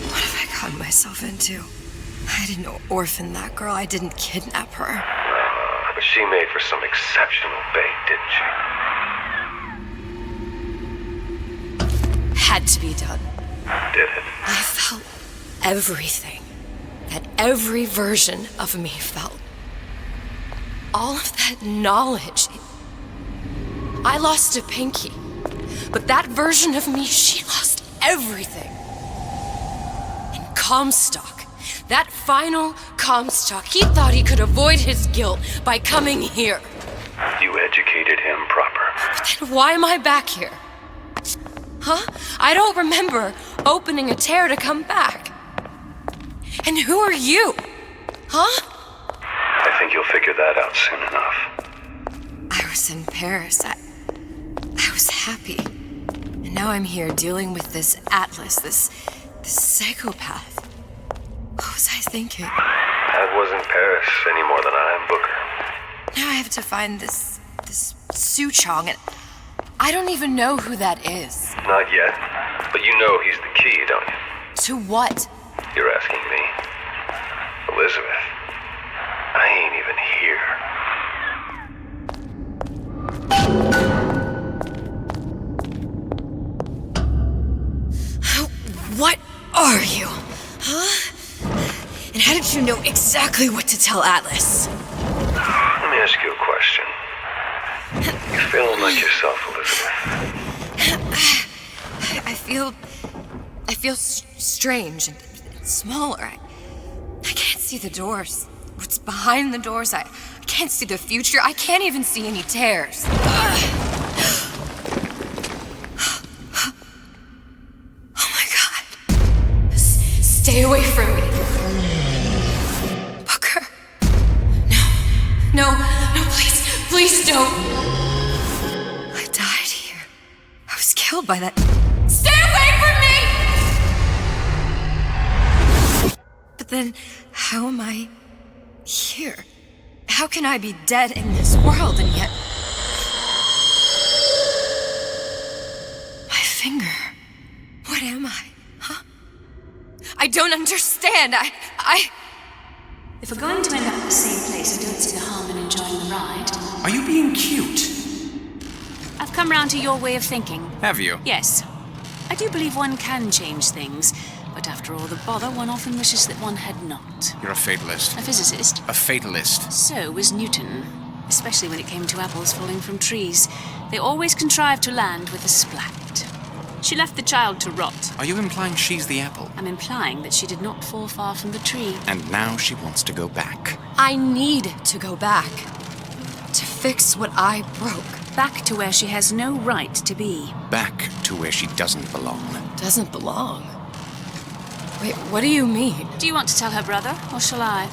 What have I gotten myself into? I didn't orphan that girl. I didn't kidnap her.
But she made for some exceptional bait, didn't she?
Had to be done.
Did it?
I felt everything that every version of me felt. All of that knowledge. I lost a pinky, but that version of me, she lost everything. And Comstock, that final Comstock, he thought he could avoid his guilt by coming here.
You educated him proper.
But then why am I back here? Huh? I don't remember opening a tear to come back. And who are you? Huh?
I think you'll figure that out soon enough.
I was in Paris. I was happy. And now I'm here dealing with this Atlas, this psychopath. What was I thinking?
That wasn't Paris any more than I am Booker.
Now I have to find this Suchong, and I don't even know who that is.
Not yet, but you know he's the key, don't you?
To what?
You're asking me. Elizabeth, I ain't even here.
What are you? Huh? And how did you know exactly what to tell Atlas?
Let me ask you a question. You feeling like yourself, Elizabeth?
I feel strange and smaller. I can't see the doors. What's behind the doors? I can't see the future. I can't even see any tears. Oh my God. Stay away from me. Booker. No, please don't. I died here. I was killed by that. Stay away from me! But then, how am I here? How can I be dead in this world and yet... My finger. What am I? Huh? I don't understand.
If we're going to end up at the same place, I don't see the harm in enjoying the ride.
Are you being cute?
I've come round to your way of thinking.
Have you?
Yes. I do believe one can change things, but after all the bother, one often wishes that one had not.
You're a fatalist.
A physicist.
A fatalist.
So was Newton, especially when it came to apples falling from trees. They always contrived to land with a splat. She left the child to rot.
Are you implying she's the apple?
I'm implying that she did not fall far from the tree.
And now she wants to go back.
I need to go back. To fix what I broke.
Back to where she has no right to be.
Back to where she doesn't belong.
Doesn't belong? Wait, what do you mean?
Do you want to tell her brother, or shall I?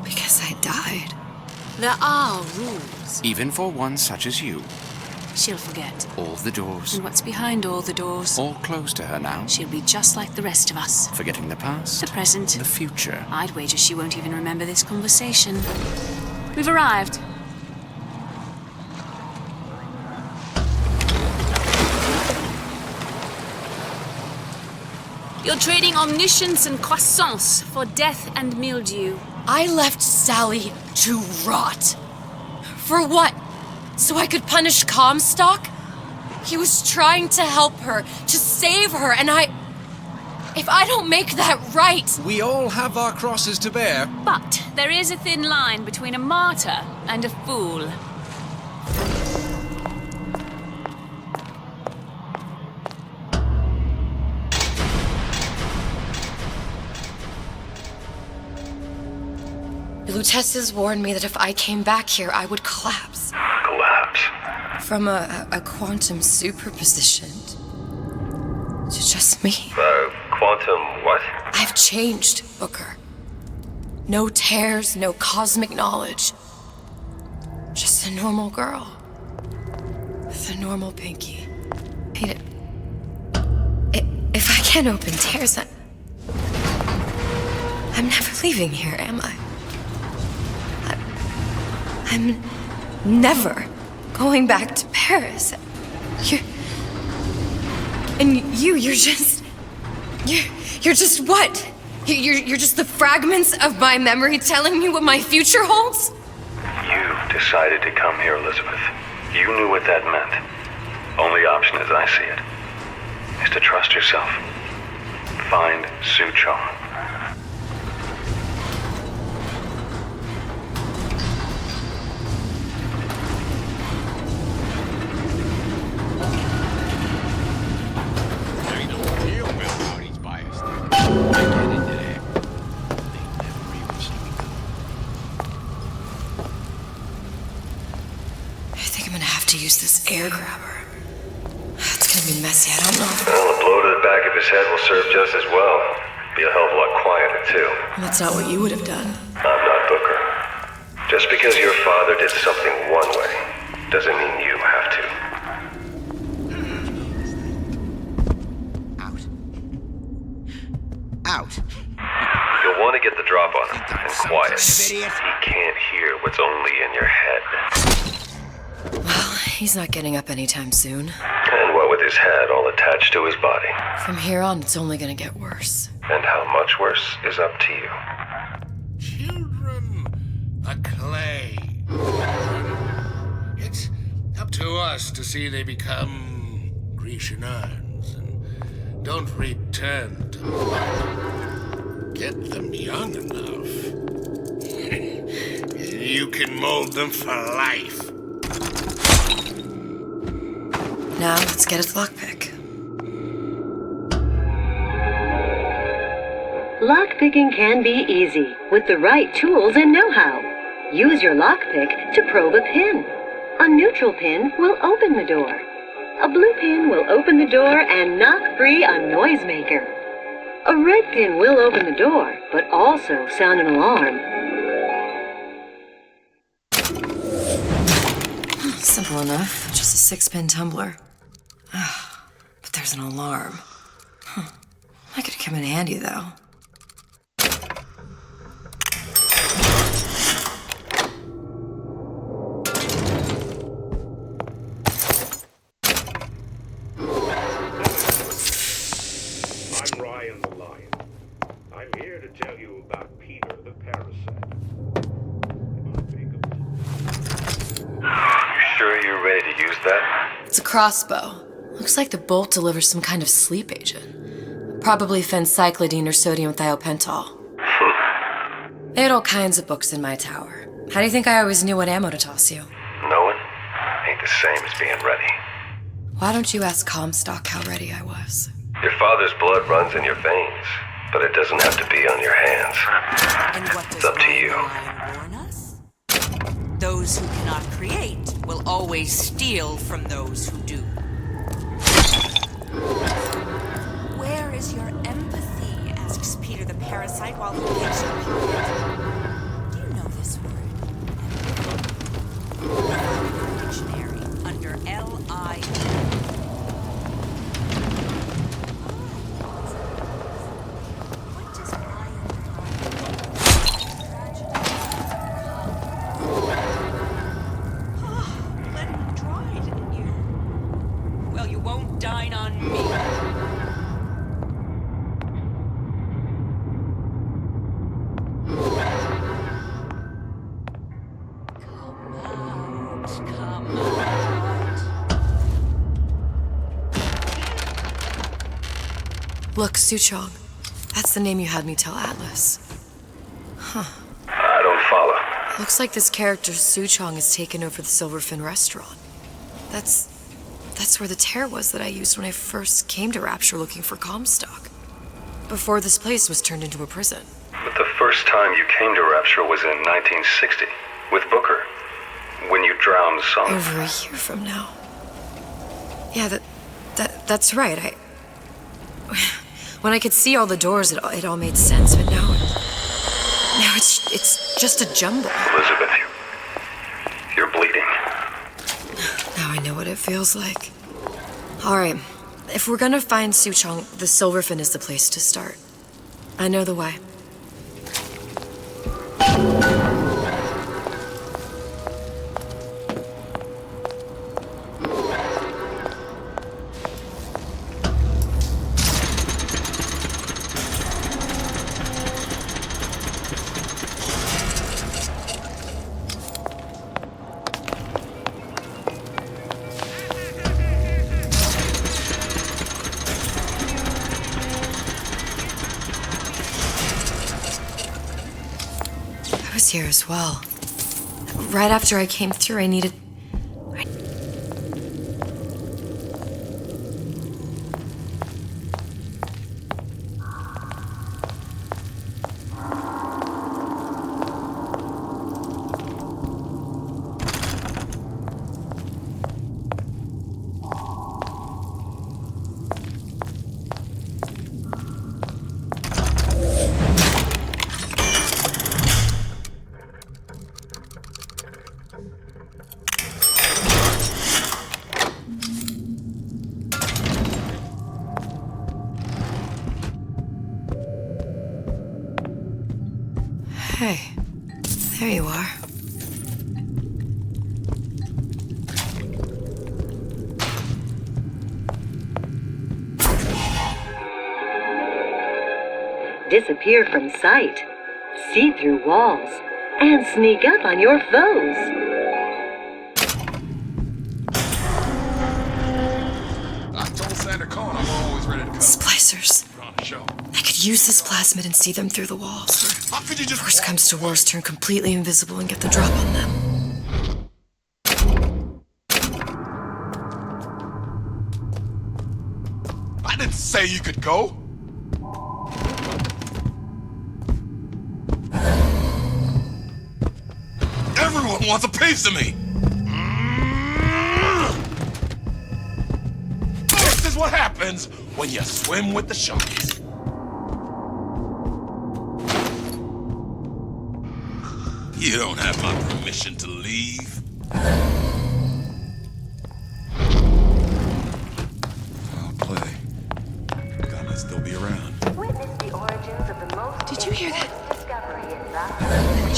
Because I died.
There are rules.
Even for one such as you.
She'll forget.
All the doors.
And what's behind all the doors?
All closed to her now.
She'll be just like the rest of us.
Forgetting the past.
The present.
The future.
I'd wager she won't even remember this conversation. We've arrived. You're trading omniscience and croissance for death and mildew.
I left Sally to rot. For what? So I could punish Comstock? He was trying to help her, to save her, and if I don't make that right...
We all have our crosses to bear.
But there is a thin line between a martyr and a fool.
Lutesses warned me that if I came back here, I would collapse.
Collapse?
From a quantum superposition to just me.
Quantum what?
I've changed, Booker. No tears, no cosmic knowledge. Just a normal girl. With a normal pinky. If I can't open tears, I'm never leaving here, am I? I'm never going back to Paris. You're just what? You're just the fragments of my memory telling me what my future holds?
You decided to come here, Elizabeth. You knew what that meant. Only option, as I see it, is to trust yourself. Find Suchong.
This air grabber. It's gonna be messy, I don't know.
Well, a blow to the back of his head will serve just as well. Be a hell of a lot quieter, too.
That's not what you would have done.
I'm not Booker. Just because your father did something one way, doesn't mean you have to.
Out.
You'll want to get the drop on him, and quiet. He can't hear what's only in your head.
Well, he's not getting up anytime soon.
And what with his head all attached to his body.
From here on, it's only gonna get worse.
And how much worse is up to you.
Children, a clay. It's up to us to see they become Grecian urns and don't return to mud. Get them young enough. You can mold them for life.
Now, let's get its lockpick.
Lockpicking can be easy with the right tools and know-how. Use your lockpick to probe a pin. A neutral pin will open the door. A blue pin will open the door and knock free a noisemaker. A red pin will open the door, but also sound an alarm.
Simple enough. Just a 6-pin tumbler. But there's an alarm. That could come in handy, though.
I'm Ryan the Lion. I'm here to tell you about Peter the Parasite.
You sure you're ready to use that?
It's a crossbow. Looks like the bolt delivers some kind of sleep agent. Probably phencyclidine or sodium thiopental. They had all kinds of books in my tower. How do you think I always knew what ammo to toss you?
Knowing ain't the same as being ready.
Why don't you ask Comstock how ready I was?
Your father's blood runs in your veins, but it doesn't have to be on your hands.
And what does
It's up to you.
warn us? Those who cannot create will always steal from those who do. Where is your empathy? Asks Peter the Parasite while he picks your pocket. Do you know this word? Dictionary under L-I. Dine on me. Come out.
Look, Suchong. That's the name you had me tell Atlas. Huh.
I don't follow.
Looks like this character, Suchong, has taken over the Silverfin restaurant. That's where the tear was that I used when I first came to Rapture looking for Comstock. Before this place was turned into a prison.
But the first time you came to Rapture was in 1960, with Booker. When you drowned some...
Over a year from now. Yeah, that's right. When I could see all the doors, it all made sense, but now it's just a jumble.
Elizabeth, you're bleeding.
Now I know what it feels like. All right, if we're gonna find Suchong, the Silverfin is the place to start. I know the way. was here as well. Right after I came through, I needed... Hey, there you are.
Disappear from sight, see through walls, and sneak up on your foes.
I told Santa Con I'm always ready to come.
Splicers.
On the show.
I could use this plasmid and see them through the walls.
How could you just
Worst comes to worst, turn completely invisible and get the drop on them.
I didn't say you could go. Everyone wants a piece of me. This is what happens when you swim with the sharks. You don't have my permission to leave. I'll play. Gonna still be around.
Witness the origins of the most
Did you hear that?
discovery in that
Better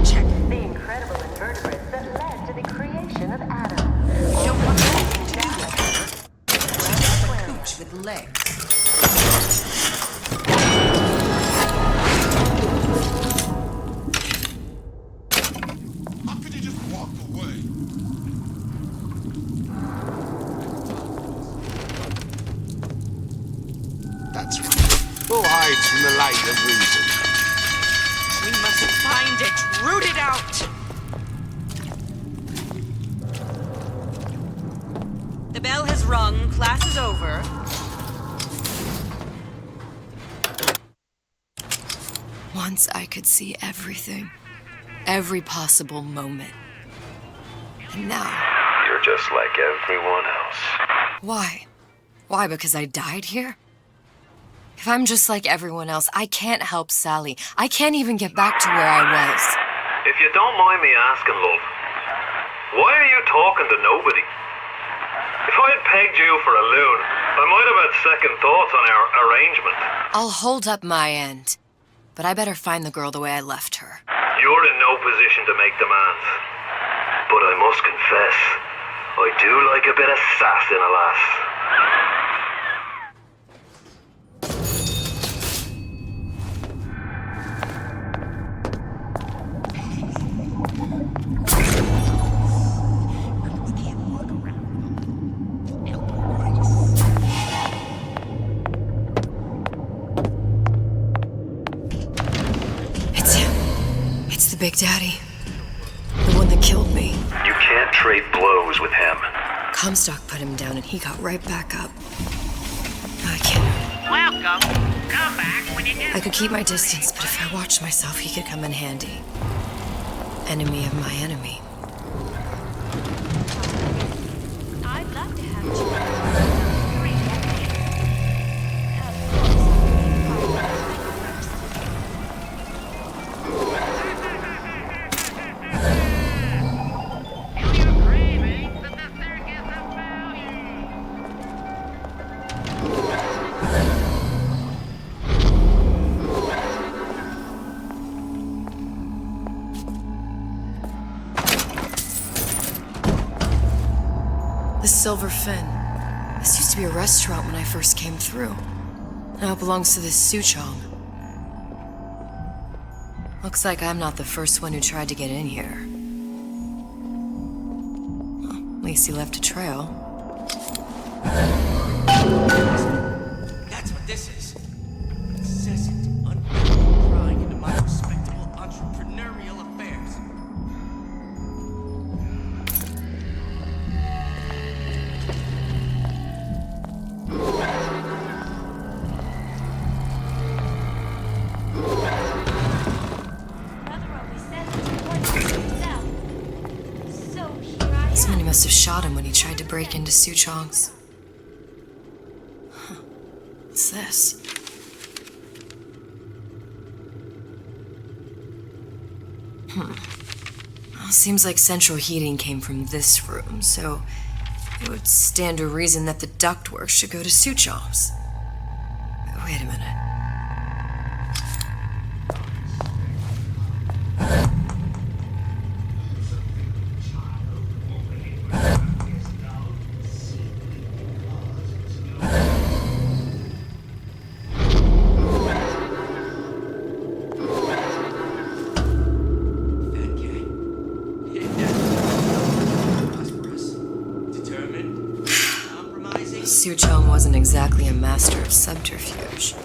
check.
the incredible invertebrates that led to the creation of Adam.
Don't want anything to do with it. Just a cooch with legs.
How could you just walk away? That's right. Who hides from the light of reason?
We must find it, root it out. The bell has rung, class is over.
Once I could see everything. Every possible moment. And now...
You're just like everyone else.
Why? Why, because I died here? If I'm just like everyone else, I can't help Sally. I can't even get back to where I was.
If you don't mind me asking, love, why are you talking to nobody? If I had pegged you for a loon, I might have had second thoughts on our arrangement.
I'll hold up my end. But I better find the girl the way I left her.
You're in no position to make demands. But I must confess, I do like a bit of sass in a lass.
It's him. It's the Big Daddy. The one that killed me.
You can't trade blows with him.
Comstock put him down and he got right back up. I can't.
Welcome. Come back when you get...
I could keep my distance, but if I watched myself, he could come in handy. Enemy of my enemy.
I'd love to have you.
The Silver Fin. This used to be a restaurant when I first came through. Now it belongs to this Suchong. Looks like I'm not the first one who tried to get in here. Well, at least he left a trail.
That's what this is. Incessant, unbearable prying into my respectable entrepreneur.
must have shot him when he tried to break into Su Chong's. Huh. What's this? Well, seems like central heating came from this room, so it would stand to reason that the ductwork should go to Su Chong's. Wait a minute. Su Chong wasn't exactly a master of subterfuge.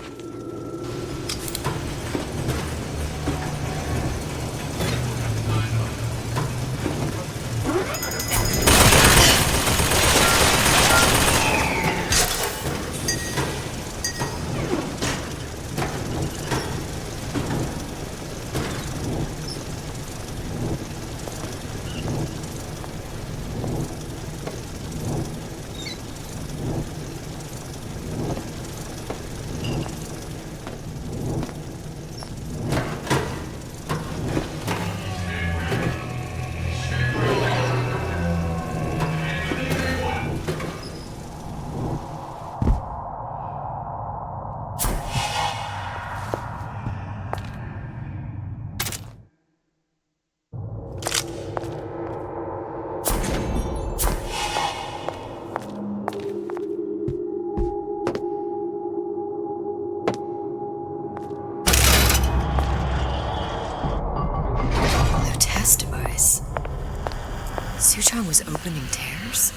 Su Chong was opening tears?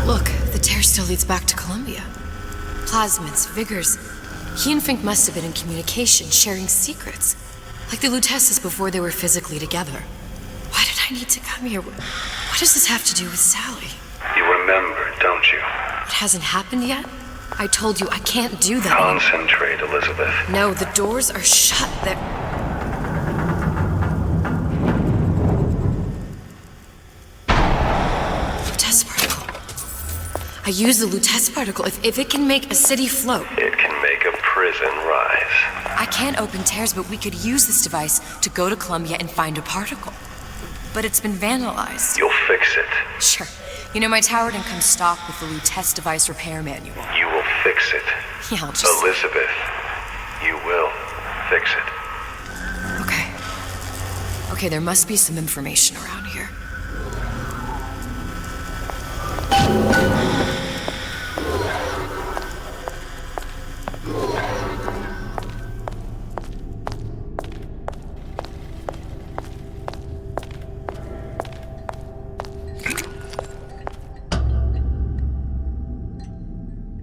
Look, the tear still leads back to Columbia. Plasmids, vigors. He and Fink must have been in communication, sharing secrets. Like the Lutesses before they were physically together. Why did I need to come here? What does this have to do with Sally?
You remember, don't you?
It hasn't happened yet? I told you I can't do that.
Concentrate, Elizabeth.
No, the doors are shut. They're... Lutece particle. I use the Lutece particle. If it can make a city float...
It can make a prison rise.
I can't open tears, but we could use this device to go to Columbia and find a particle. But it's been vandalized.
You'll fix it.
Sure. You know, my tower didn't come stocked with the Lutece device repair manual.
You will fix it.
Yeah, I'll just...
Elizabeth, you will fix it.
Okay, there must be some information around here.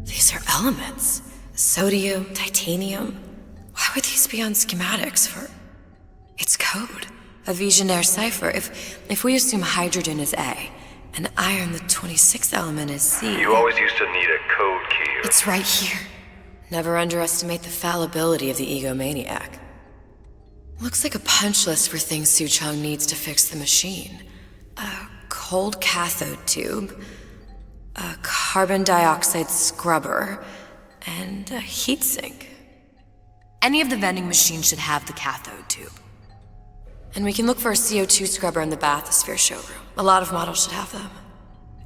These are elements. Sodium, titanium. Why would these be on schematics for... It's code. A Visionaire cipher. If we assume hydrogen is A, and iron, the 26th element, is C...
You always used to need a code key.
It's right here. Never underestimate the fallibility of the egomaniac. Looks like a punch list for things Su Chong needs to fix the machine. A cold cathode tube, a carbon dioxide scrubber, and a heatsink. Any of the vending machines should have the cathode tube. And we can look for a CO2 scrubber in the bathysphere showroom. A lot of models should have them.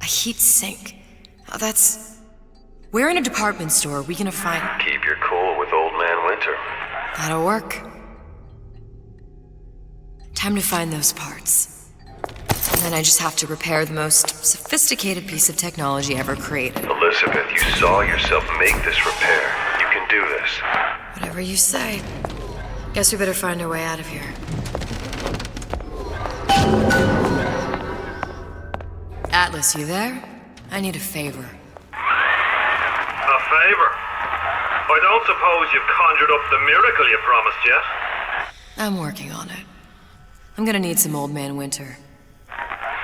A heat sink. Oh, that's... Where in a department store are we gonna find...
Keep your cool with Old Man Winter.
That'll work. Time to find those parts. And then I just have to repair the most sophisticated piece of technology ever created.
Elizabeth, you saw yourself make this repair. You can do this.
Whatever you say. Guess we better find our way out of here. Atlas, you there? I need a favor.
A favor? I don't suppose you've conjured up the miracle you promised yet?
I'm working on it. I'm gonna need some Old Man Winter.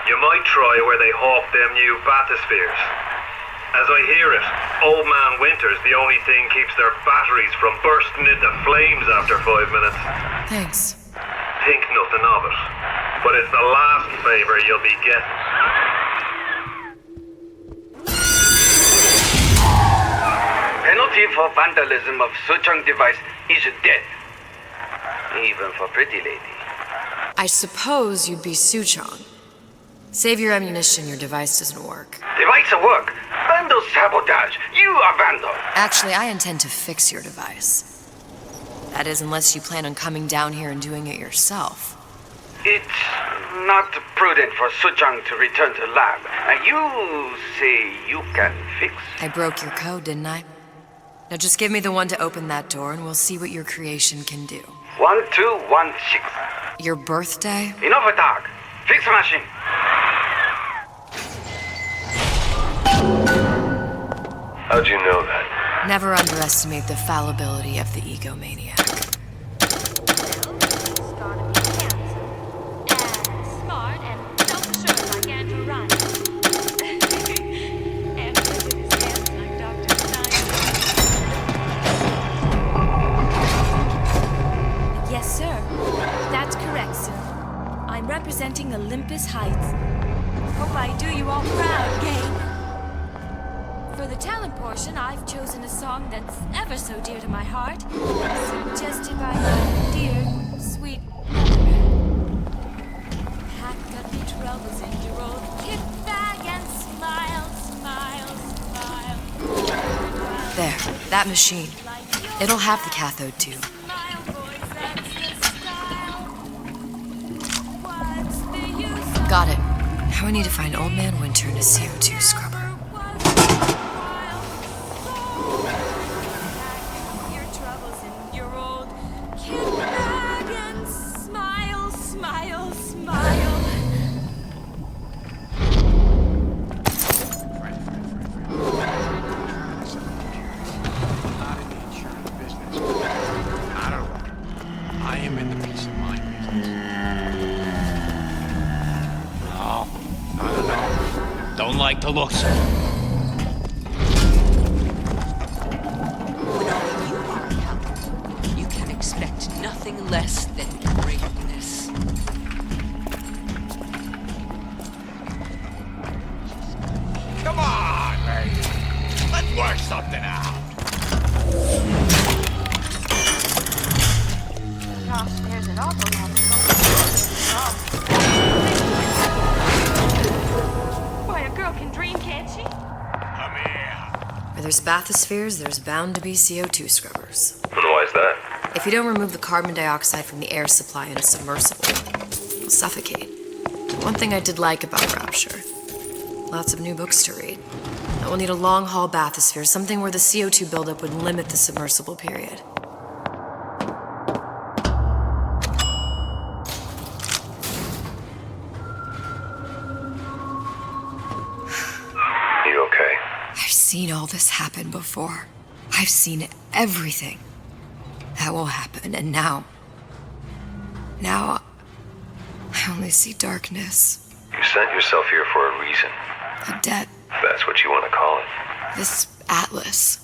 You might try where they hawk them new bathyspheres. As I hear it, Old Man Winter's the only thing keeps their batteries from bursting into flames after 5 minutes.
Thanks.
Think nothing of it. but it's the last favor you'll be getting.
Penalty for vandalism of Suchong device is death. Even for pretty lady.
I suppose you'd be Suchong. Save your ammunition, your device doesn't work.
Device at work. Vandal sabotage. You are vandal.
Actually, I intend to fix your device. That is, unless you plan on coming down here and doing it yourself.
It's not prudent for Suchong to return to lab. You say you can fix?
I broke your code, didn't I? Now just give me the one to open that door and we'll see what your creation can do.
1216.
Your birthday?
Enough talk. Fix the machine.
How'd you know that?
Never underestimate the fallibility of the egomaniac.
Smart and self-assured like Andrew Ryan. And with his hands like Dr. Stein.
Yes, sir. That's correct, sir. I'm representing Olympus Heights. Hope I do you all proud, gang. For the talent portion, I've chosen a song that's ever so dear to my heart, suggested by my dear, sweet mother. Pack up your troubles in your old kit bag and smile, smile, smile.
There, that machine. It'll have the cathode tube. Got it. Now I need to find Old Man Winter in a CO2 scrubber.
Smile, smile, smile.
I am in the peace of mind business. No. Don't like the looks of it.
When only you are accountable, you can expect nothing less than greatness.
Come on, lady. Let's work something out.
Gosh, there's an awful lot of Why, a girl can dream, can't she?
Where there's bathyspheres, there's bound to be CO2 scrubbers.
And why's that?
If you don't remove the carbon dioxide from the air supply in a submersible, you'll suffocate. One thing I did like about Rapture, lots of new books to read. I will need a long-haul bathysphere, something where the CO2 buildup would limit the submersible period.
You okay?
I've seen all this happen before. I've seen everything that will happen, and now I only see darkness.
You sent yourself here for a reason.
A debt.
That's what you want to call it.
This Atlas.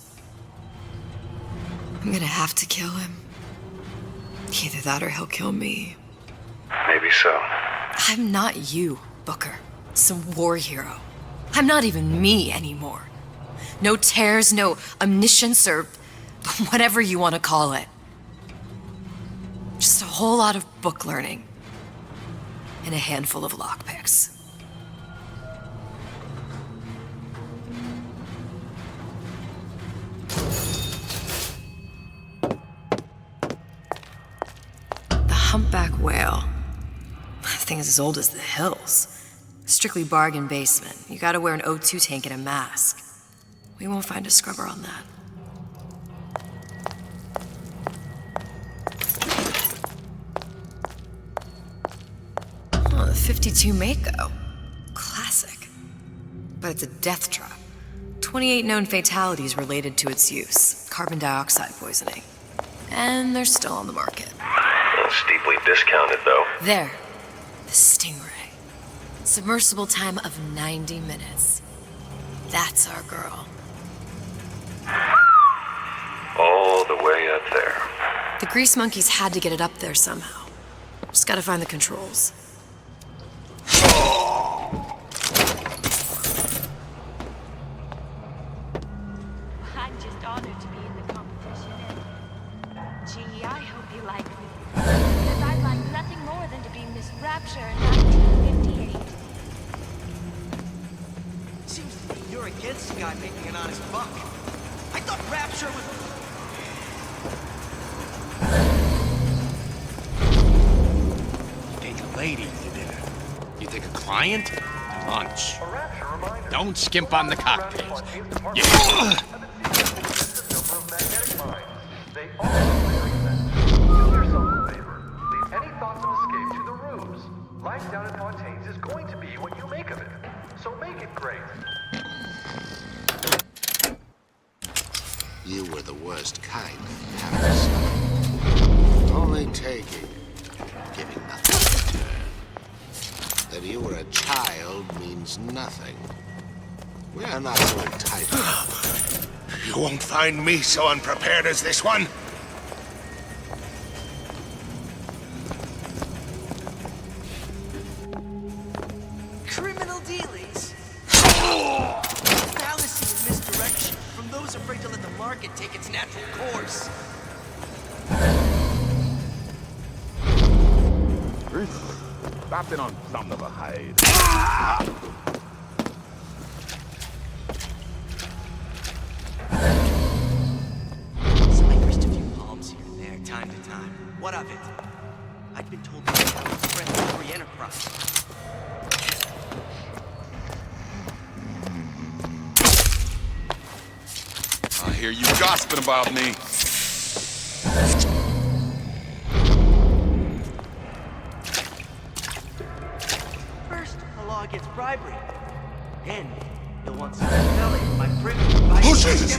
I'm gonna have to kill him. Either that or he'll kill me.
Maybe so.
I'm not you, Booker. Some war hero. I'm not even me anymore. No tears, no omniscience, or whatever you want to call it. Just a whole lot of book learning. And a handful of lockpicks. The humpback whale. That thing is as old as the hills. Strictly bargain basement. You gotta wear an O2 tank and a mask. We won't find a scrubber on that. Oh, the 52 Mako. Classic. But it's a death trap. 28 known fatalities related to its use. Carbon dioxide poisoning. And they're still on the market.
Steeply discounted, though.
There. The Stingray. Submersible time of 90 minutes. That's our girl.
All the way up there.
The grease monkeys had to get it up there somehow. Just gotta find the controls.
you like me. Because I'd like nothing more than to be Miss Rapture in 1958.
Seems to me you're against a guy making an honest buck. I thought Rapture was...
Take a lady to dinner. You take a client? Lunch. Don't skimp on the cocktails. Yeah.
Life down in Fontaine's is going to be what you make of it. So make it great.
You were the worst kind of parasite. Only taking, giving nothing in return. That you were a child means nothing. We are not so entitled. You won't find me so unprepared as this one.
Criminal dealings? Fallacy and misdirection from those afraid to let the market take its natural course.
Stopping on something of a hide.
So I grist a few palms here and there, time to time. What of it? I'd been told that I was friends with Free Enterprise.
I hear you gossiping about me.
First, the law gets bribery. Then, you'll want some belly with my privilege.
Who did this?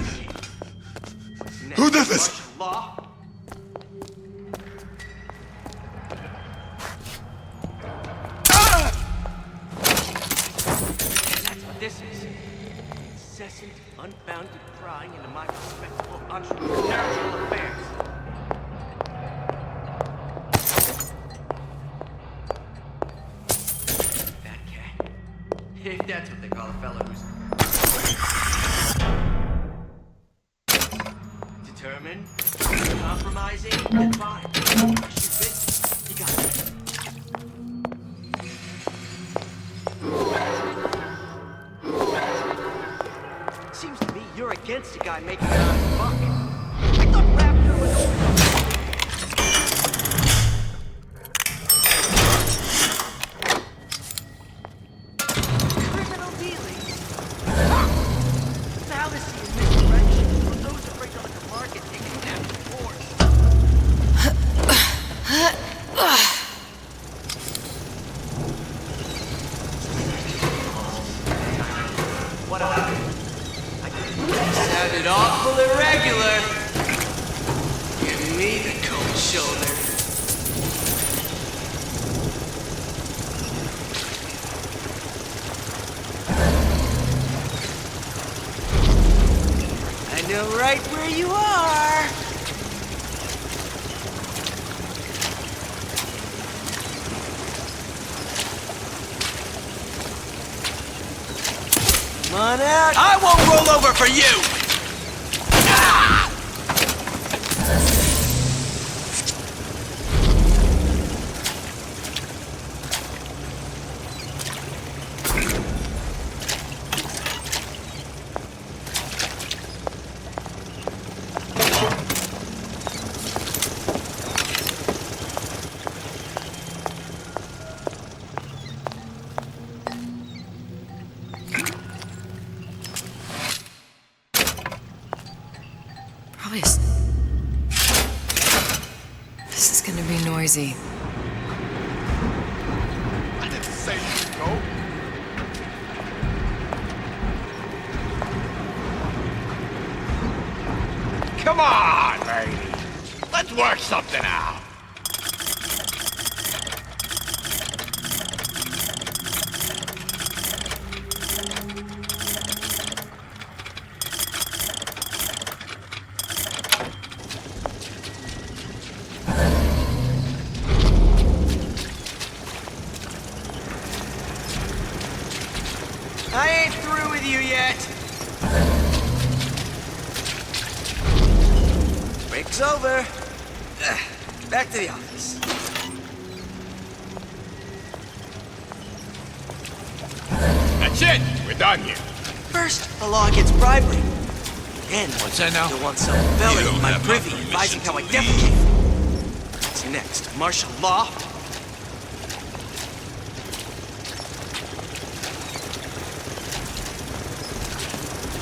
Who did this?
Law? That's what this is. Incessant, unbounded prying into my respectable entrepreneurial affairs. That cat. If that's what they call a fellow who's determined, compromising, then fine. Shoot it. You got it. Seems to me you're against a guy making an honest buck. I thought Rapture was criminal dealings. Fallacy and misdirection from those afraid to let the market take its natural course. What sounded awful irregular. Give me the cold shoulder. I know right where you are. Come on out. I won't roll over for you.
This is gonna be noisy.
I didn't say you go. Come on, lady. Let's work something out.
I ain't through with you yet. Break's over.
Back to the office.
That's it. We're done here.
First, the law against bribery. Then,
What's that now?
you'll want some felony in my privy advising how I defecate. What's next? Martial law?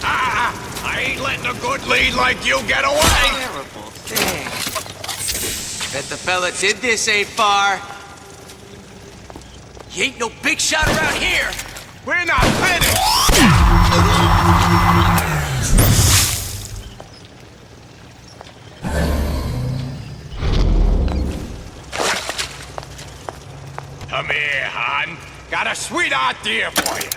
I ain't letting a good lead like you get away!
Terrible thing. Bet the fella did this ain't far. You ain't no big shot around here!
We're not finished! Come here, hon. Got a sweet idea for you.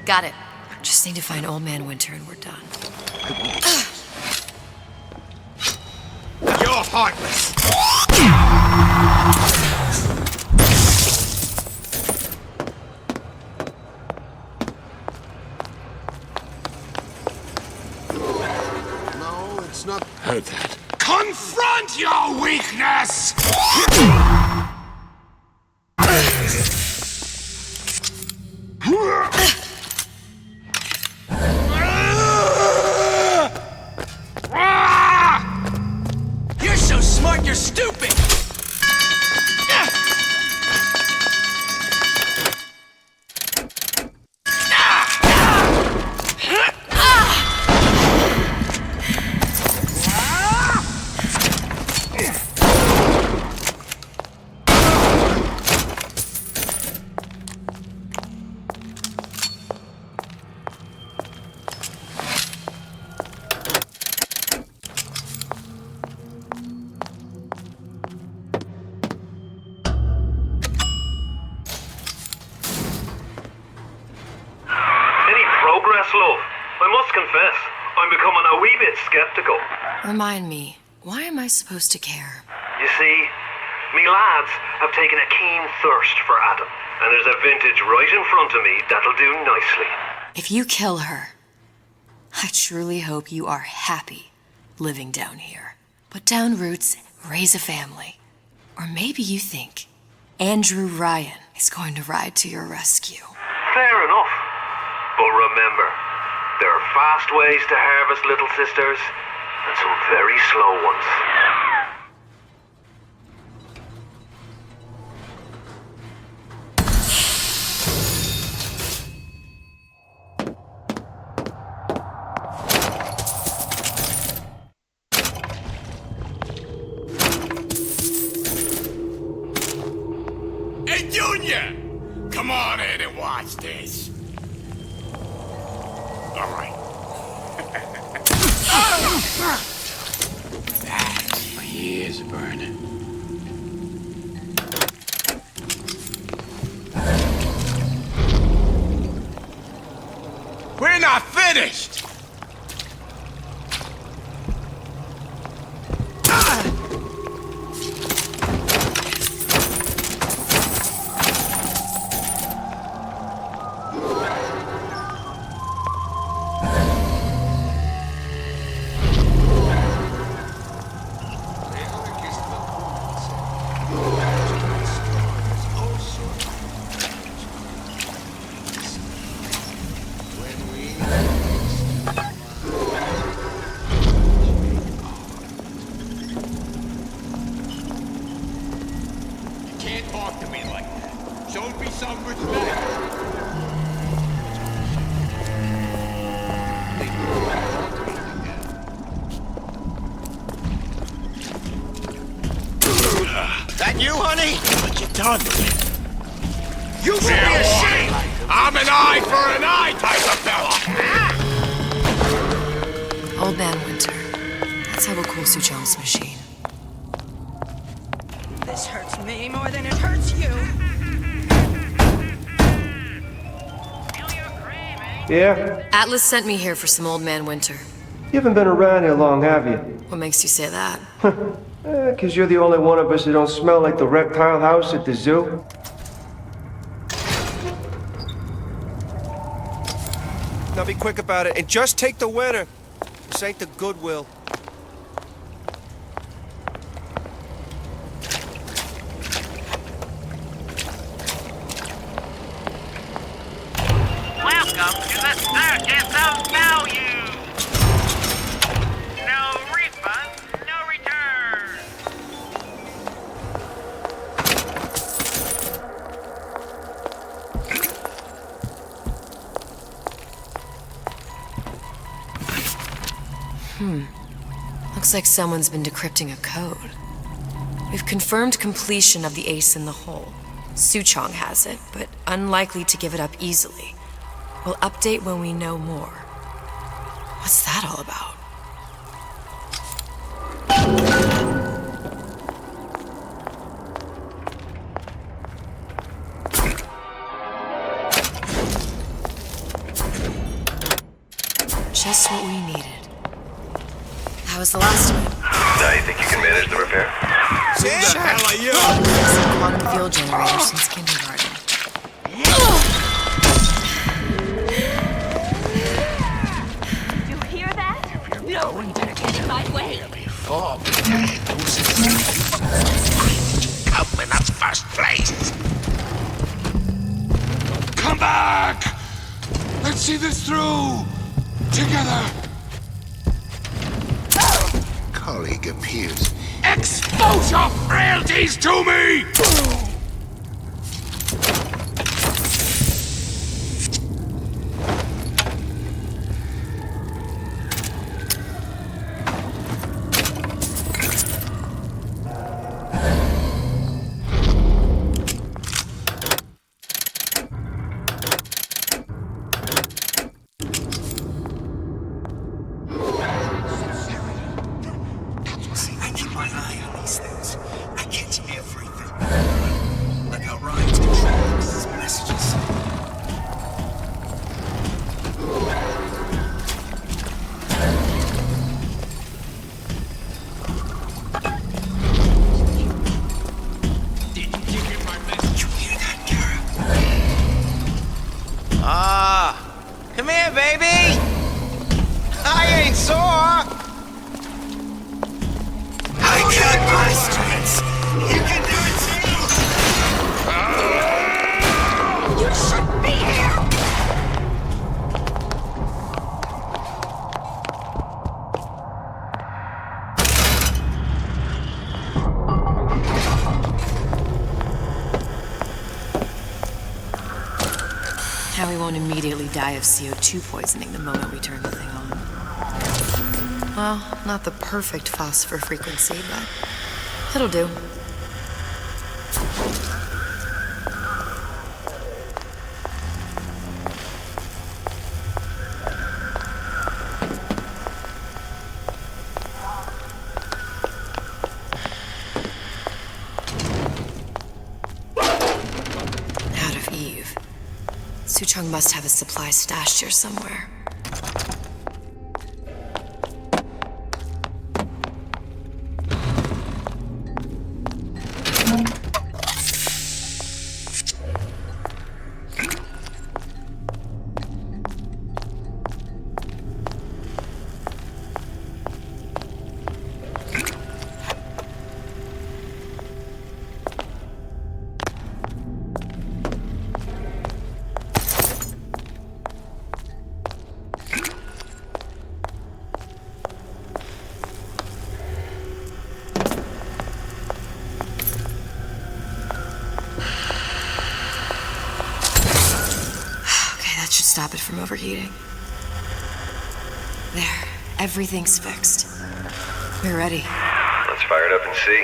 Got it. Just need to find Old Man Winter and we're done.
You're heartless!
No, it's not.
Heard that. Confront your weakness!
You're so smart, you're stupid!
Love, I must confess, I'm becoming a wee bit skeptical.
Remind me, why am I supposed to care?
You see, me lads have taken a keen thirst for Adam, and there's a vintage right in front of me that'll do nicely.
If you kill her, I truly hope you are happy living down here. Put down roots, raise a family. Or maybe you think Andrew Ryan is going to ride to your rescue.
Fair enough. But remember, there are fast ways to harvest little sisters, and some very slow ones.
Hey, Junior! Come on in and watch this. All right. My ears are burning. We're not finished!
you, honey? What you done? You should
Yeah,
be ashamed!
I'm an eye for an eye type of fella.
Old Man Winter. Let's have a cool Suchong's machine.
This hurts me more than it hurts you.
Yeah?
Atlas sent me here for some Old Man Winter.
You haven't been around here long, have you?
What makes you say that?
'Cause you're the only one of us who don't smell like the reptile house at the zoo. Now be quick about it and just take the winner. This ain't the Goodwill.
Welcome to the circus of value. No refund, no return.
Looks like someone's been decrypting a code. We've confirmed completion of the ace in the hole. Suchong has it, but unlikely to give it up easily. We'll update when we know more. What's that all about? Just what we needed. How was the last one?
Now you think you can manage the repair?
Who the hell are you?
Fixing quantum field generator since kindergarten.
You hear that? No one better get in my way.
Before come in at first place.
Come back! Let's see this through! Together!
Colleague appears.
Expose your frailties to me!
Come here, baby! I ain't sore! I cut my strengths! You can do it too! You shouldn't be here!
Now we won't immediately die of CO2 poisoning the moment we turn the thing on. Well, not the perfect phosphor frequency, but it'll do. Out of Eve. Suchong must have a supply stashed here somewhere. Stop it from overheating. There, everything's fixed. We're ready.
Let's fire it up and see.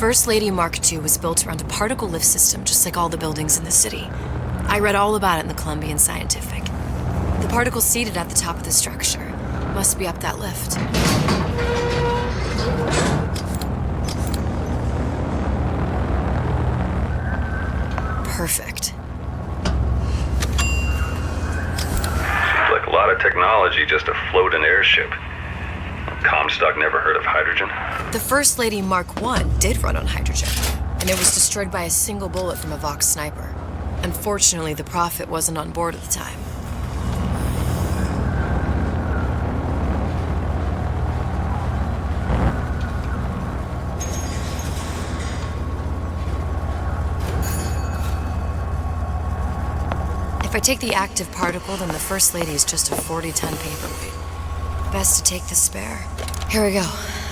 First Lady Mark II was built around a particle lift system just like all the buildings in the city. I read all about it in the Columbian Scientific. The particles seated at the top of the structure must be up that lift. Perfect.
Seems like a lot of technology just to float an airship. Comstock never heard of hydrogen.
The First Lady Mark I did run on hydrogen, and it was destroyed by a single bullet from a Vox sniper. Unfortunately, the Prophet wasn't on board at the time. If I take the active particle, then the First Lady is just a 40-ton paperweight. Best to take the spare. Here we go.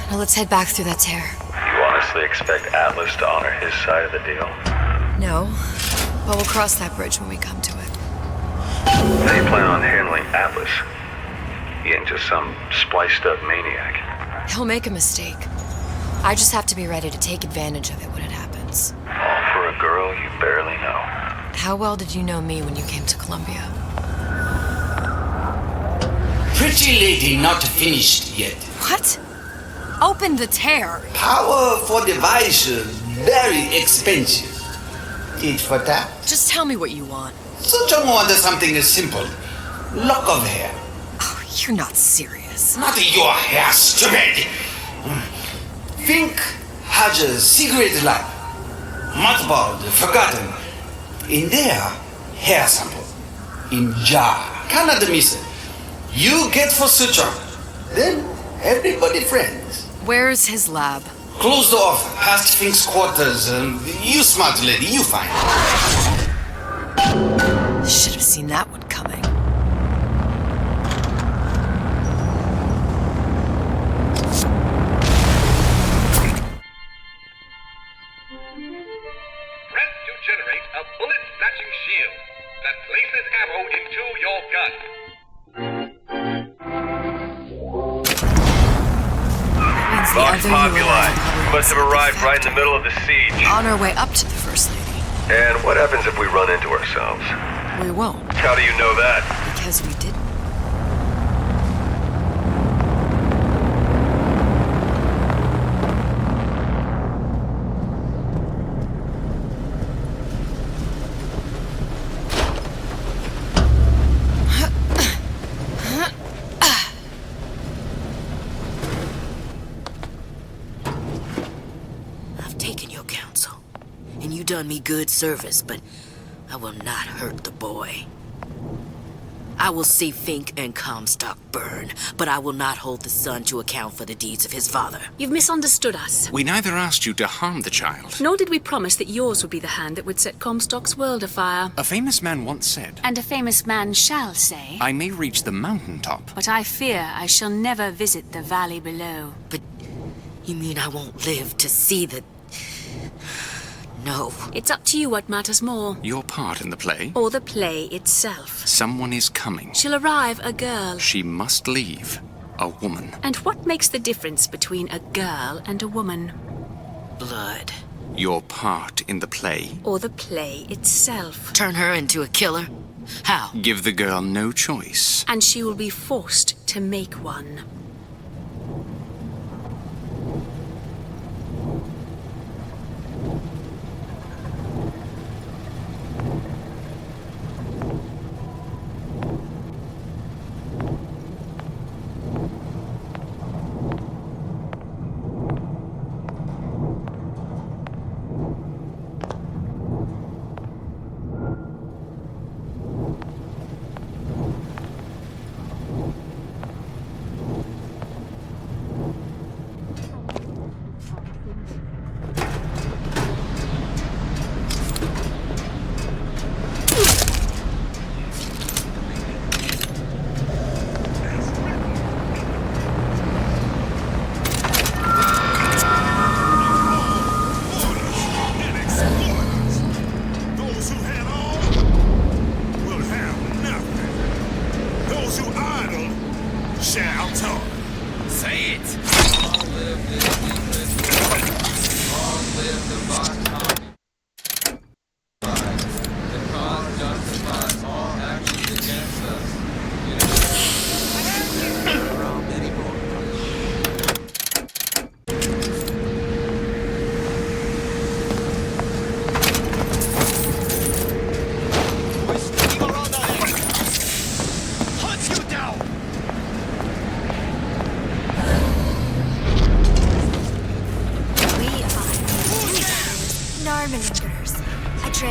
Now let's head back through that tear.
You honestly expect Atlas to honor his side of the deal?
No, but we'll cross that bridge when we come to it.
How do you plan on handling Atlas? He ain't just some spliced-up maniac.
He'll make a mistake. I just have to be ready to take advantage of it when it happens.
All for a girl you barely know.
How well did you know me when you came to Columbia?
Pretty lady not finished yet.
What? Open the tear.
Powerful device, very expensive. Need for that?
Just tell me what you want.
Such a want something simple. Lock of hair.
Oh, you're not serious.
Not your hair, stupid. Think has a secret lab. Mothballed, forgotten. In there, hair sample. In jar. Cannot miss it. You get for suture. Then everybody friends.
Where's his lab?
Closed off, past Fink's quarters. You smart lady, you find.
Should have seen that one coming.
Press to generate a bullet-snatching shield that places ammo into your gun.
Vox Populi. You must have arrived right in the middle of the siege.
On our way up to the First Lady.
And what happens if we run into ourselves?
We won't.
How do you know that?
Because we didn't.
Done me good service, but I will not hurt the boy. I will see Fink and Comstock burn, but I will not hold the son to account for the deeds of his father.
You've misunderstood us.
We neither asked you to harm the child.
Nor did we promise that yours would be the hand that would set Comstock's world afire.
A famous man once said,
And a famous man shall say,
I may reach the mountaintop,
but I fear I shall never visit the valley below.
But you mean I won't live to see the... No.
It's up to you what matters more.
Your part in the play?
Or the play itself.
Someone is coming.
She'll arrive, a girl.
She must leave. A woman.
And what makes the difference between a girl and a woman?
Blood.
Your part in the play?
Or the play itself.
Turn her into a killer? How?
Give the girl no choice.
And she will be forced to make one.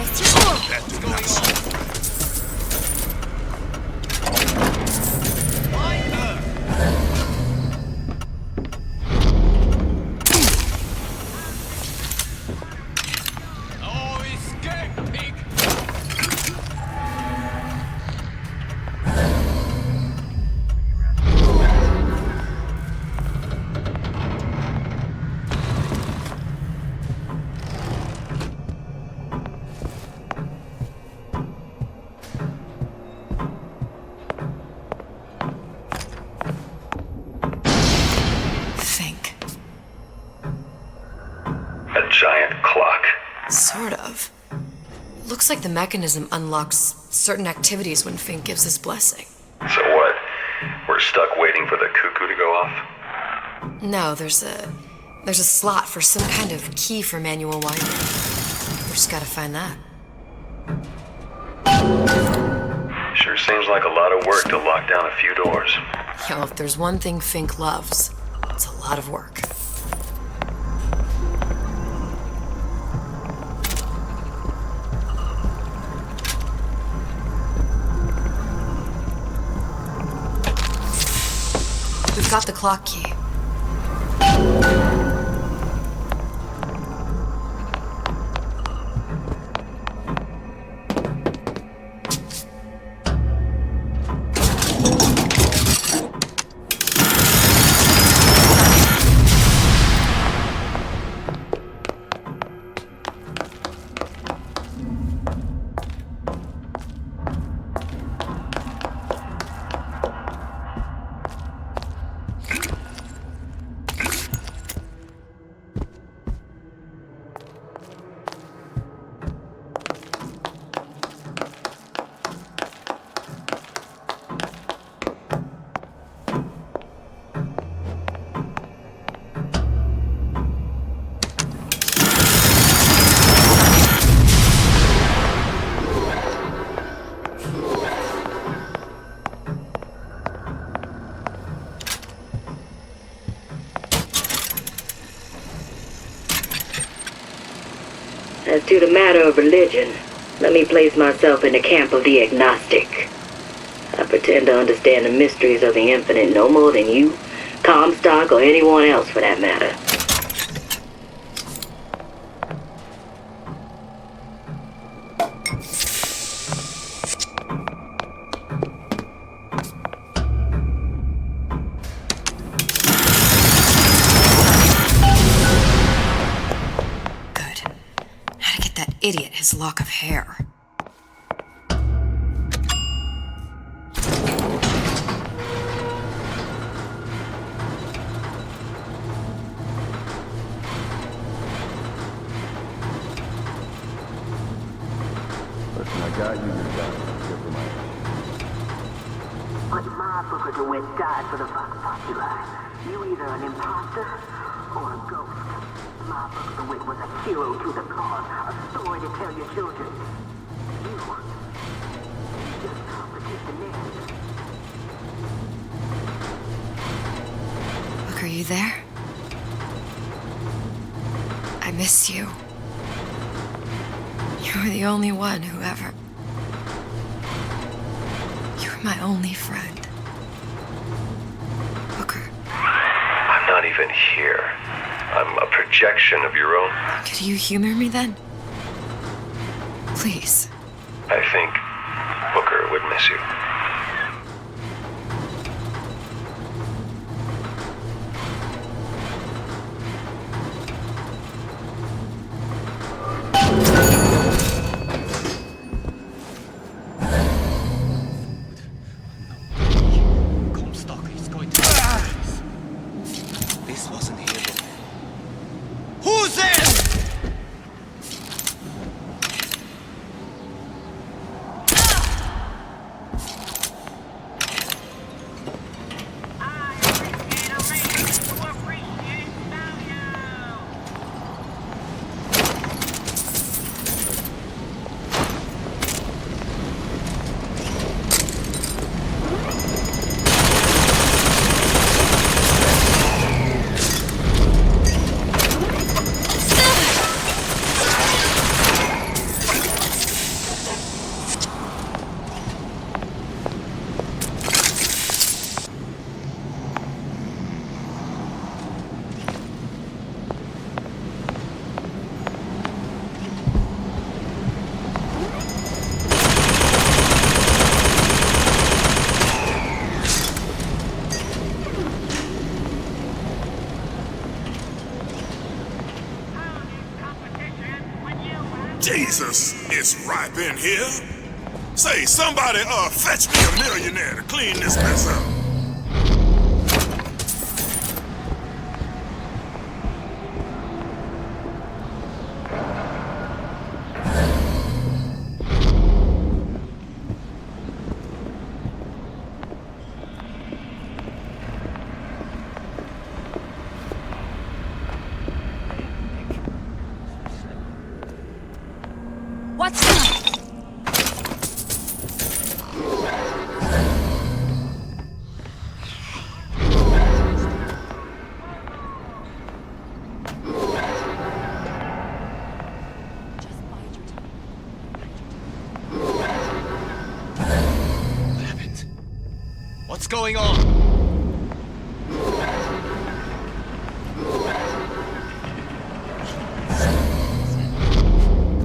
reste.
That's going on.
Giant clock.
Sort of. Looks like the mechanism unlocks certain activities when Fink gives his blessing.
So what? We're stuck waiting for the cuckoo to go off?
No, there's a slot for some kind of key for manual winding. We just gotta find that.
Sure seems like a lot of work to lock down a few doors.
Yo, if there's one thing Fink loves, it's a lot of work. We've got the clock key.
As to the matter of religion, let me place myself in the camp of the agnostic. I pretend to understand the mysteries of the infinite no more than you, Comstock, or anyone else for that matter.
Idiot, his lock of hair.
Listen, I got you your gun. Here for my
But my Booker DeWitt died for the Vox Populi. You either an imposter or a ghost. My Booker DeWitt was a hero to the cause, a story to tell your children. You just complicate the narrative.
Look, are you there? I miss you. You were the only one who ever... You were my only friend. Booker.
I'm not even here. I'm a projection of your own.
Could you humor me then? Please.
I think Booker would miss you.
Jesus, it's ripe in here. Say, somebody, fetch me a millionaire to clean this mess up.
What's that?
What's going on?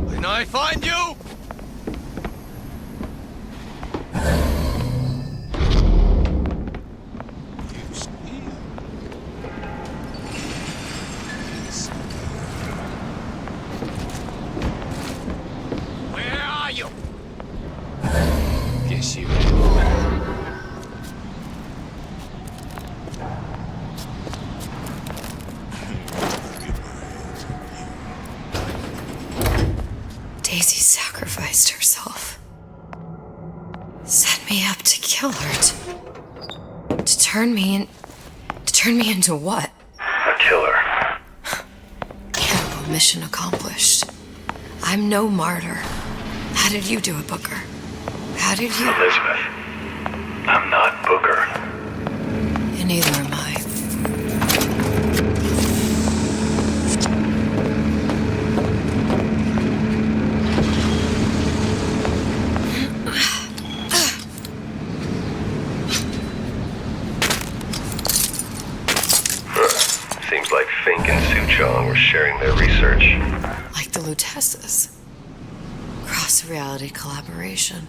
When I find you? Where are you? Guess you have.
Daisy sacrificed herself. Set me up to kill her. To turn me into what?
A killer.
Cannibal mission accomplished. I'm no martyr. How did you do it, Booker? How did you?
Elizabeth, I'm not Booker.
And neither am I.
Seems like Fink and Suchong were sharing their research.
Like the Lutesses. Cross-reality collaboration.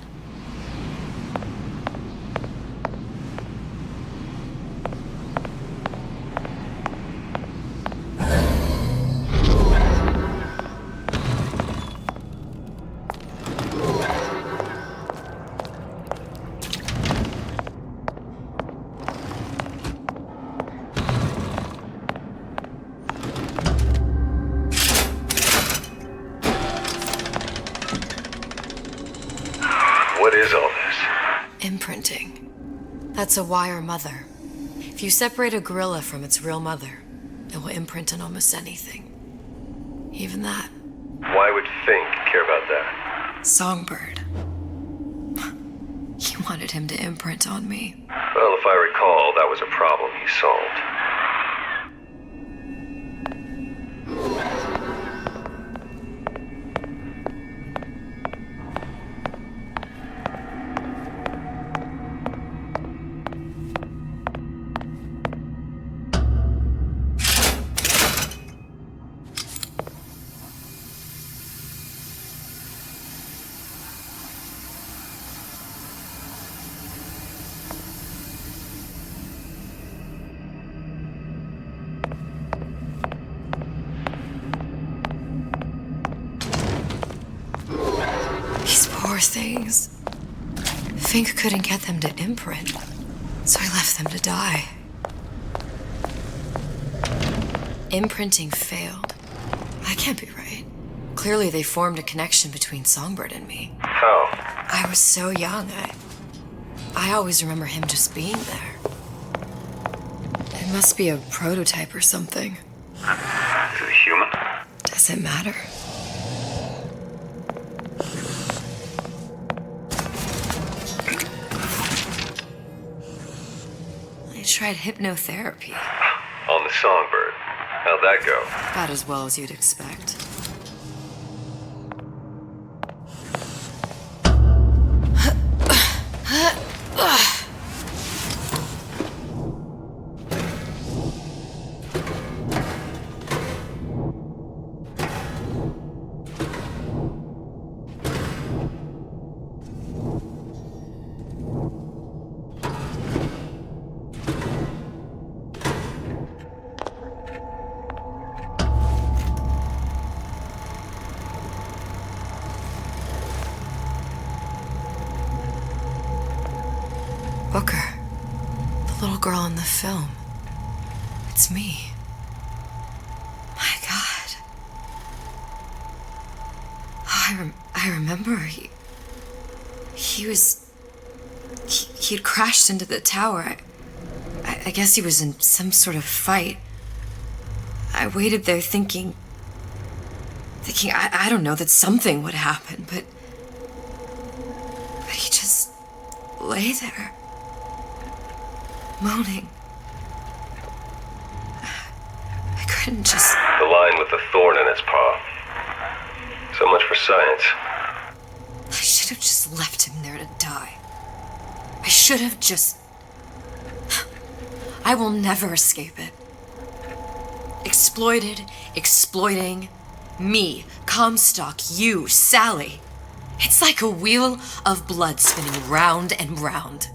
What is all this?
Imprinting. That's a wire mother. If you separate a gorilla from its real mother, it will imprint on almost anything. Even that.
Why would Fink care about that?
Songbird. He wanted him to imprint on me.
Well, if I recall, that was a problem he solved.
These poor things. Fink couldn't get them to imprint, so I left them to die. Imprinting failed. That can't be right. Clearly they formed a connection between Songbird and me.
How?
I was so young, I always remember him just being there. It must be a prototype or something.
Is it human?
Does it matter? I tried hypnotherapy.
On the Songbird. How'd that go?
About as well as you'd expect. Booker. The little girl in the film. It's me. My God. Oh, I remember. He had crashed into the tower. I guess he was in some sort of fight. I waited there thinking I don't know, that something would happen, but he just lay there, moaning. I couldn't just...
The lion with the thorn in its paw. So much for science.
I should have just left him there to die. I should have just... I will never escape it. Exploited, exploiting, me, Comstock, you, Sally. It's like a wheel of blood spinning round and round.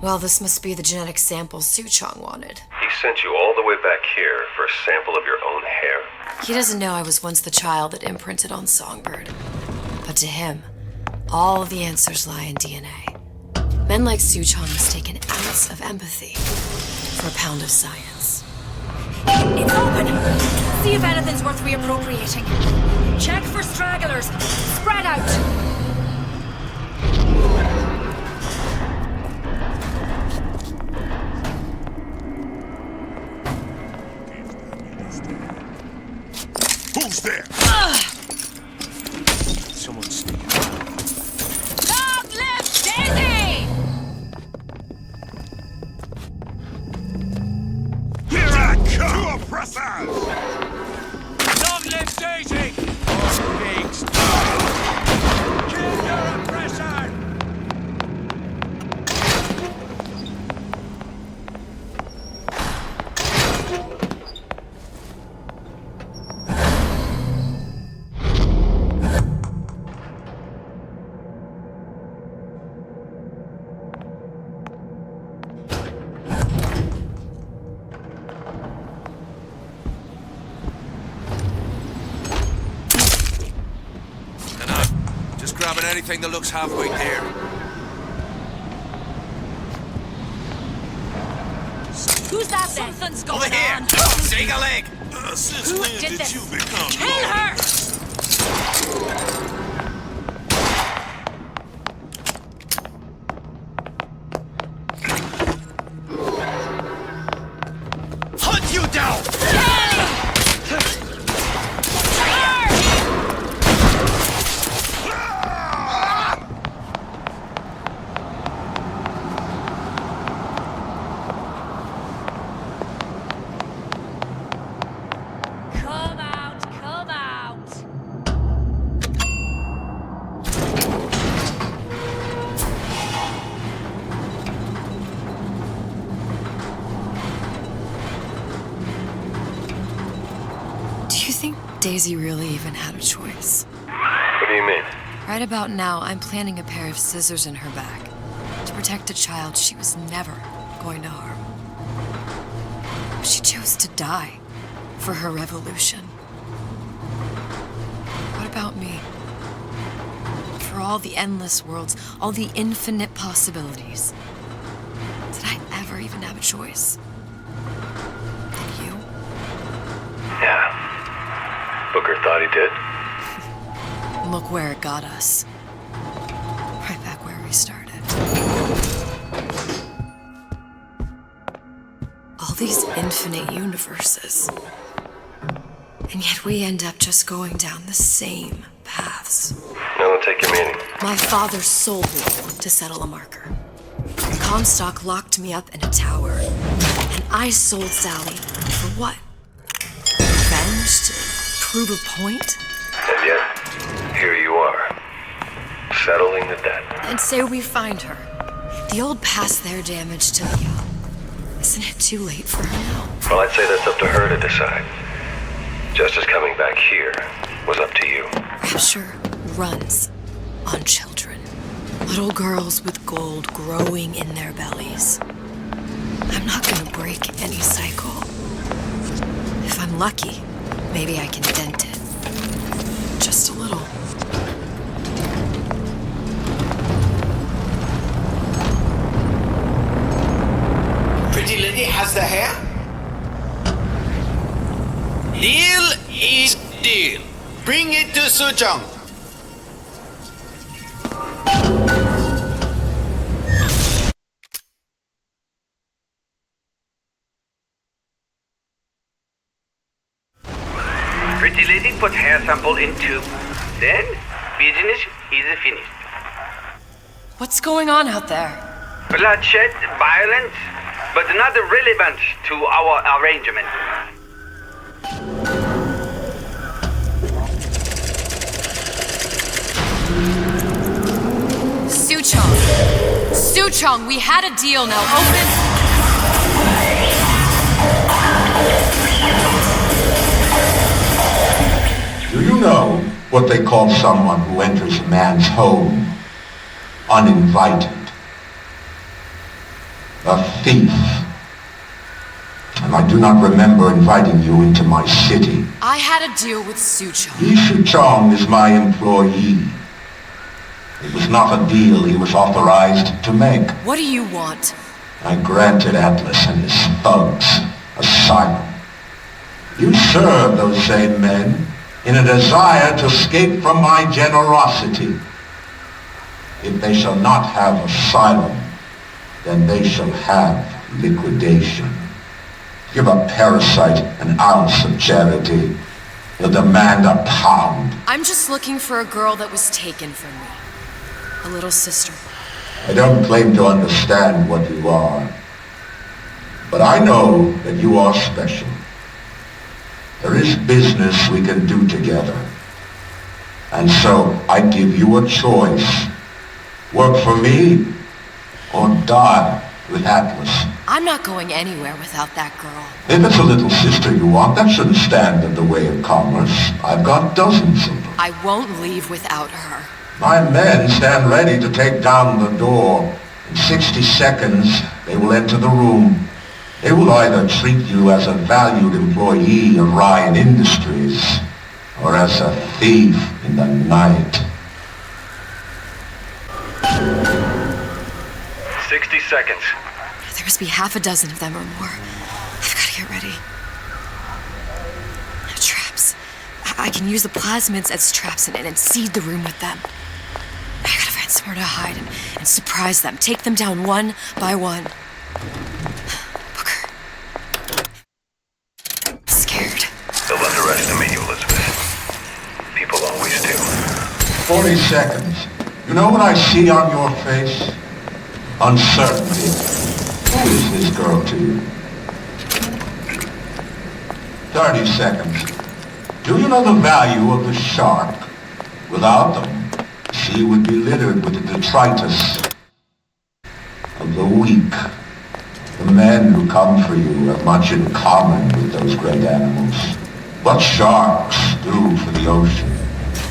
Well, this must be the genetic sample Suchong wanted.
He sent you all the way back here for a sample of your own hair?
He doesn't know I was once the child that imprinted on Songbird. But to him, all of the answers lie in DNA. Men like Suchong mistake an ounce of empathy for a pound of science.
It's open! See if anything's worth reappropriating. Check for stragglers. Spread out!
Who's there?
Someone's sneaking.
Long live Daisy!
Here I come! To oppressors!
Long live Daisy! Pigs! Kill your oppressor!
Grabbing anything that looks halfway there.
Who's that then? Something's going
Over here!
on.
Take a leg!
Since
Who
when
did
did
this?
you become...
Kill her!
Hunt you down!
Daisy really even had a choice.
What do you mean?
Right about now, I'm planting a pair of scissors in her back to protect a child she was never going to harm. But she chose to die for her revolution. What about me? For all the endless worlds, all the infinite possibilities. Did I ever even have a choice? Did you?
Yeah. Booker thought he did.
Look where it got us. Right back where we started. All these infinite universes. And yet we end up just going down the same paths.
No, I'll take your meaning.
My father sold me to settle a marker. Comstock locked me up in a tower. And I sold Sally for what? Revenge? To prove a point?
And yet, here you are, settling the debt.
And say we find her. The old past their damage to the young. Isn't it too late for her now?
Well, I'd say that's up to her to decide. Just as coming back here was up to you.
Rapture runs on children. Little girls with gold growing in their bellies. I'm not gonna break any cycle. If I'm lucky, maybe I can dent it. Just a little.
Pretty lady has the hair? Deal is deal. Bring it to Sujong.
Pretty lady put hair sample in tube. Then, business is finished.
What's going on out there?
Bloodshed, violence, but not relevant to our arrangement.
Suchong, we had a deal, now open...
Do you know what they call someone who enters a man's home uninvited? A thief. And I do not remember inviting you into my city.
I had a deal with Suchong.
Li Suchong is my employee. It was not a deal he was authorized to make.
What do you want?
I granted Atlas and his thugs asylum. You serve those same men in a desire to escape from my generosity. If they shall not have asylum, then they shall have liquidation. Give a parasite an ounce of charity, he'll demand a pound.
I'm just looking for a girl that was taken from me. A little sister.
I don't claim to understand what you are, but I know that you are special. There is business we can do together. And so I give you a choice. Work for me or die with Atlas.
I'm not going anywhere without that girl.
If it's a little sister you want, that shouldn't stand in the way of commerce. I've got dozens of them.
I won't leave without her.
My men stand ready to take down the door. In 60 seconds, they will enter the room. They will either treat you as a valued employee of Ryan Industries or as a thief in the night.
60 seconds.
There must be half a dozen of them or more. I've got to get ready. Traps. I can use the plasmids as traps and seed the room with them. I gotta find somewhere to hide and surprise them. Take them down one by one. Booker. I'm scared.
They'll underestimate you, Elizabeth. People always do.
40 seconds. You know what I see on your face? Uncertainty. Who is this girl to you? 30 seconds. Do you know the value of the shark? Without them, the sea would be littered with the detritus of the weak. The men who come for you have much in common with those great animals. What sharks do for the ocean,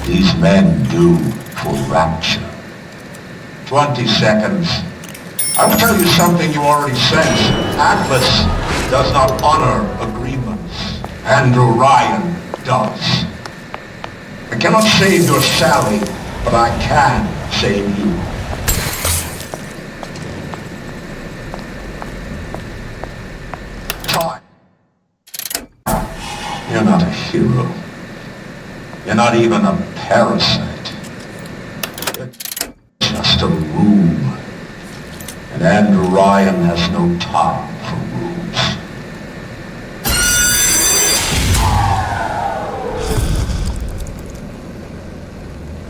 these men do for rapture. 20 seconds. I will tell you something you already sense. Atlas does not honor agreements. Andrew Ryan does. I cannot save your Sally, but I can save you. Time. You're not a hero. You're not even a parasite. You're just a room. And Andrew Ryan has no time for rooms.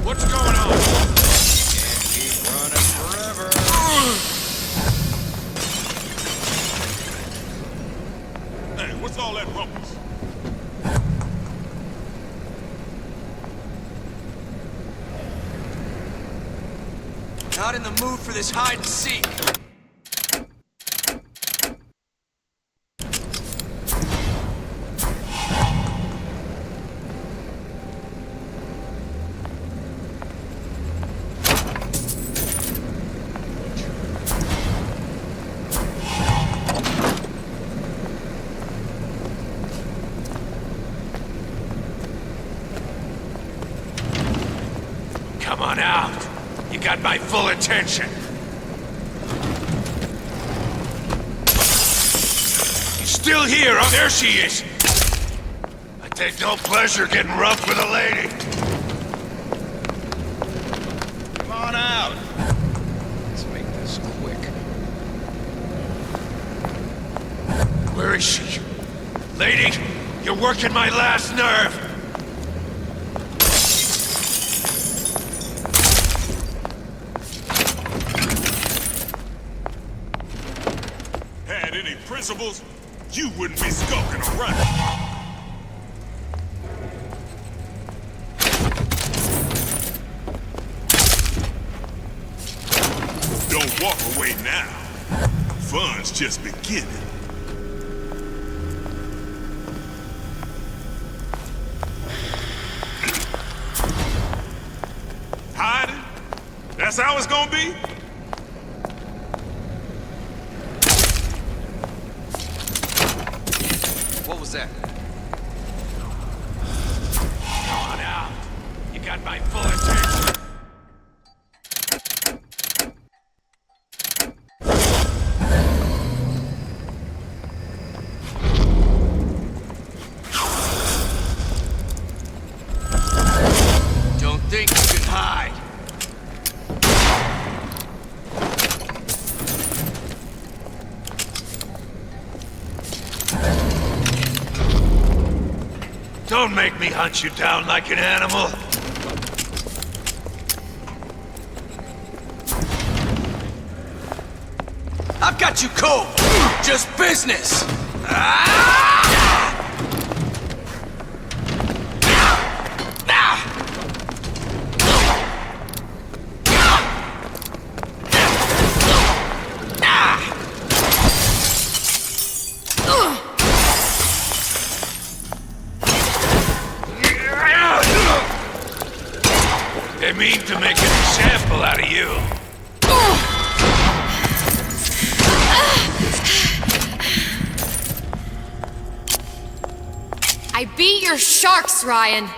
What's going on? Can't keep running forever.
Hey, what's all that rumpus?
Not in the mood for this hide and seek.
Come on out. You got my full attention. She's still here. Oh, there she is. I take no pleasure getting rough with a lady. Come on out. Let's make this quick. Where is she? Lady, you're working my last nerve.
Had any principles, you wouldn't be skulking around. Don't walk away now. Fun's just beginning. Hiding? That's how it's gonna be?
What was that? Come on out. You got my full attention. Don't think you can hide. Don't make me hunt you down like an animal. I've got you cold. Just business. They mean to make an example out of you.
I beat your sharks, Ryan.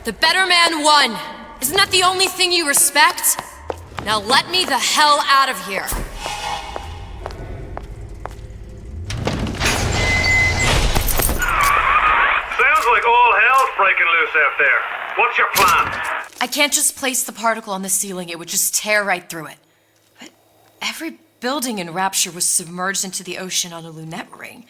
The better man won. Isn't that the only thing you respect? Now let me the hell out of here.
Sounds like all hell's breaking loose out there. What's your plan?
I can't just place the particle on the ceiling. It would just tear right through it. But every building in Rapture was submerged into the ocean on a lunette ring,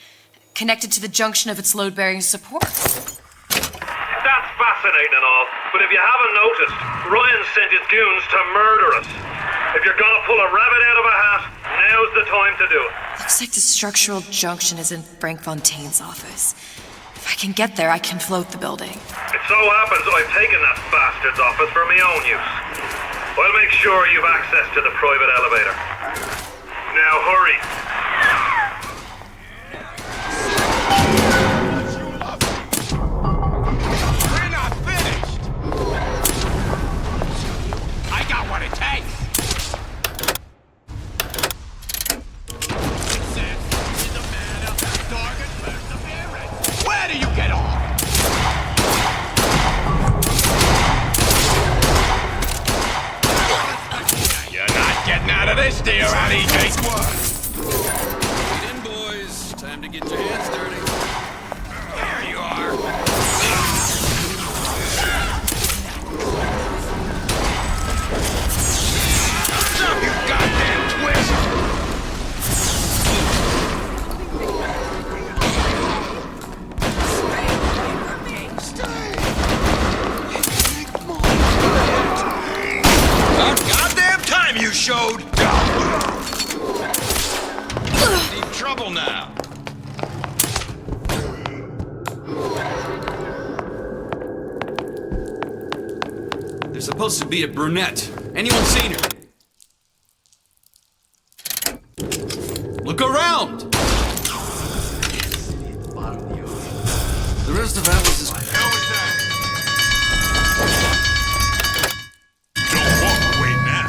connected to the junction of its load-bearing supports.
That's fascinating and all, but if you haven't noticed, Ryan sent his goons to murder us. If you're gonna pull a rabbit out of a hat, now's the time to do it.
Looks like the structural junction is in Frank Fontaine's office. If I can get there, I can float the building.
It so happens I've taken that bastard's office for my own use. I'll make sure you've access to the private elevator. Now hurry.
We're not finished. I got what it takes. Where do you get off? You're not getting out of this, dear Annie. Take one.
Get in, boys. Time to get your hands dirty.
There you are. Stop, you goddamn twist! Goddamn time you showed!
Need trouble now. There's supposed to be a brunette. Anyone seen her? Look around! The rest of Atlas is...
Don't walk away now.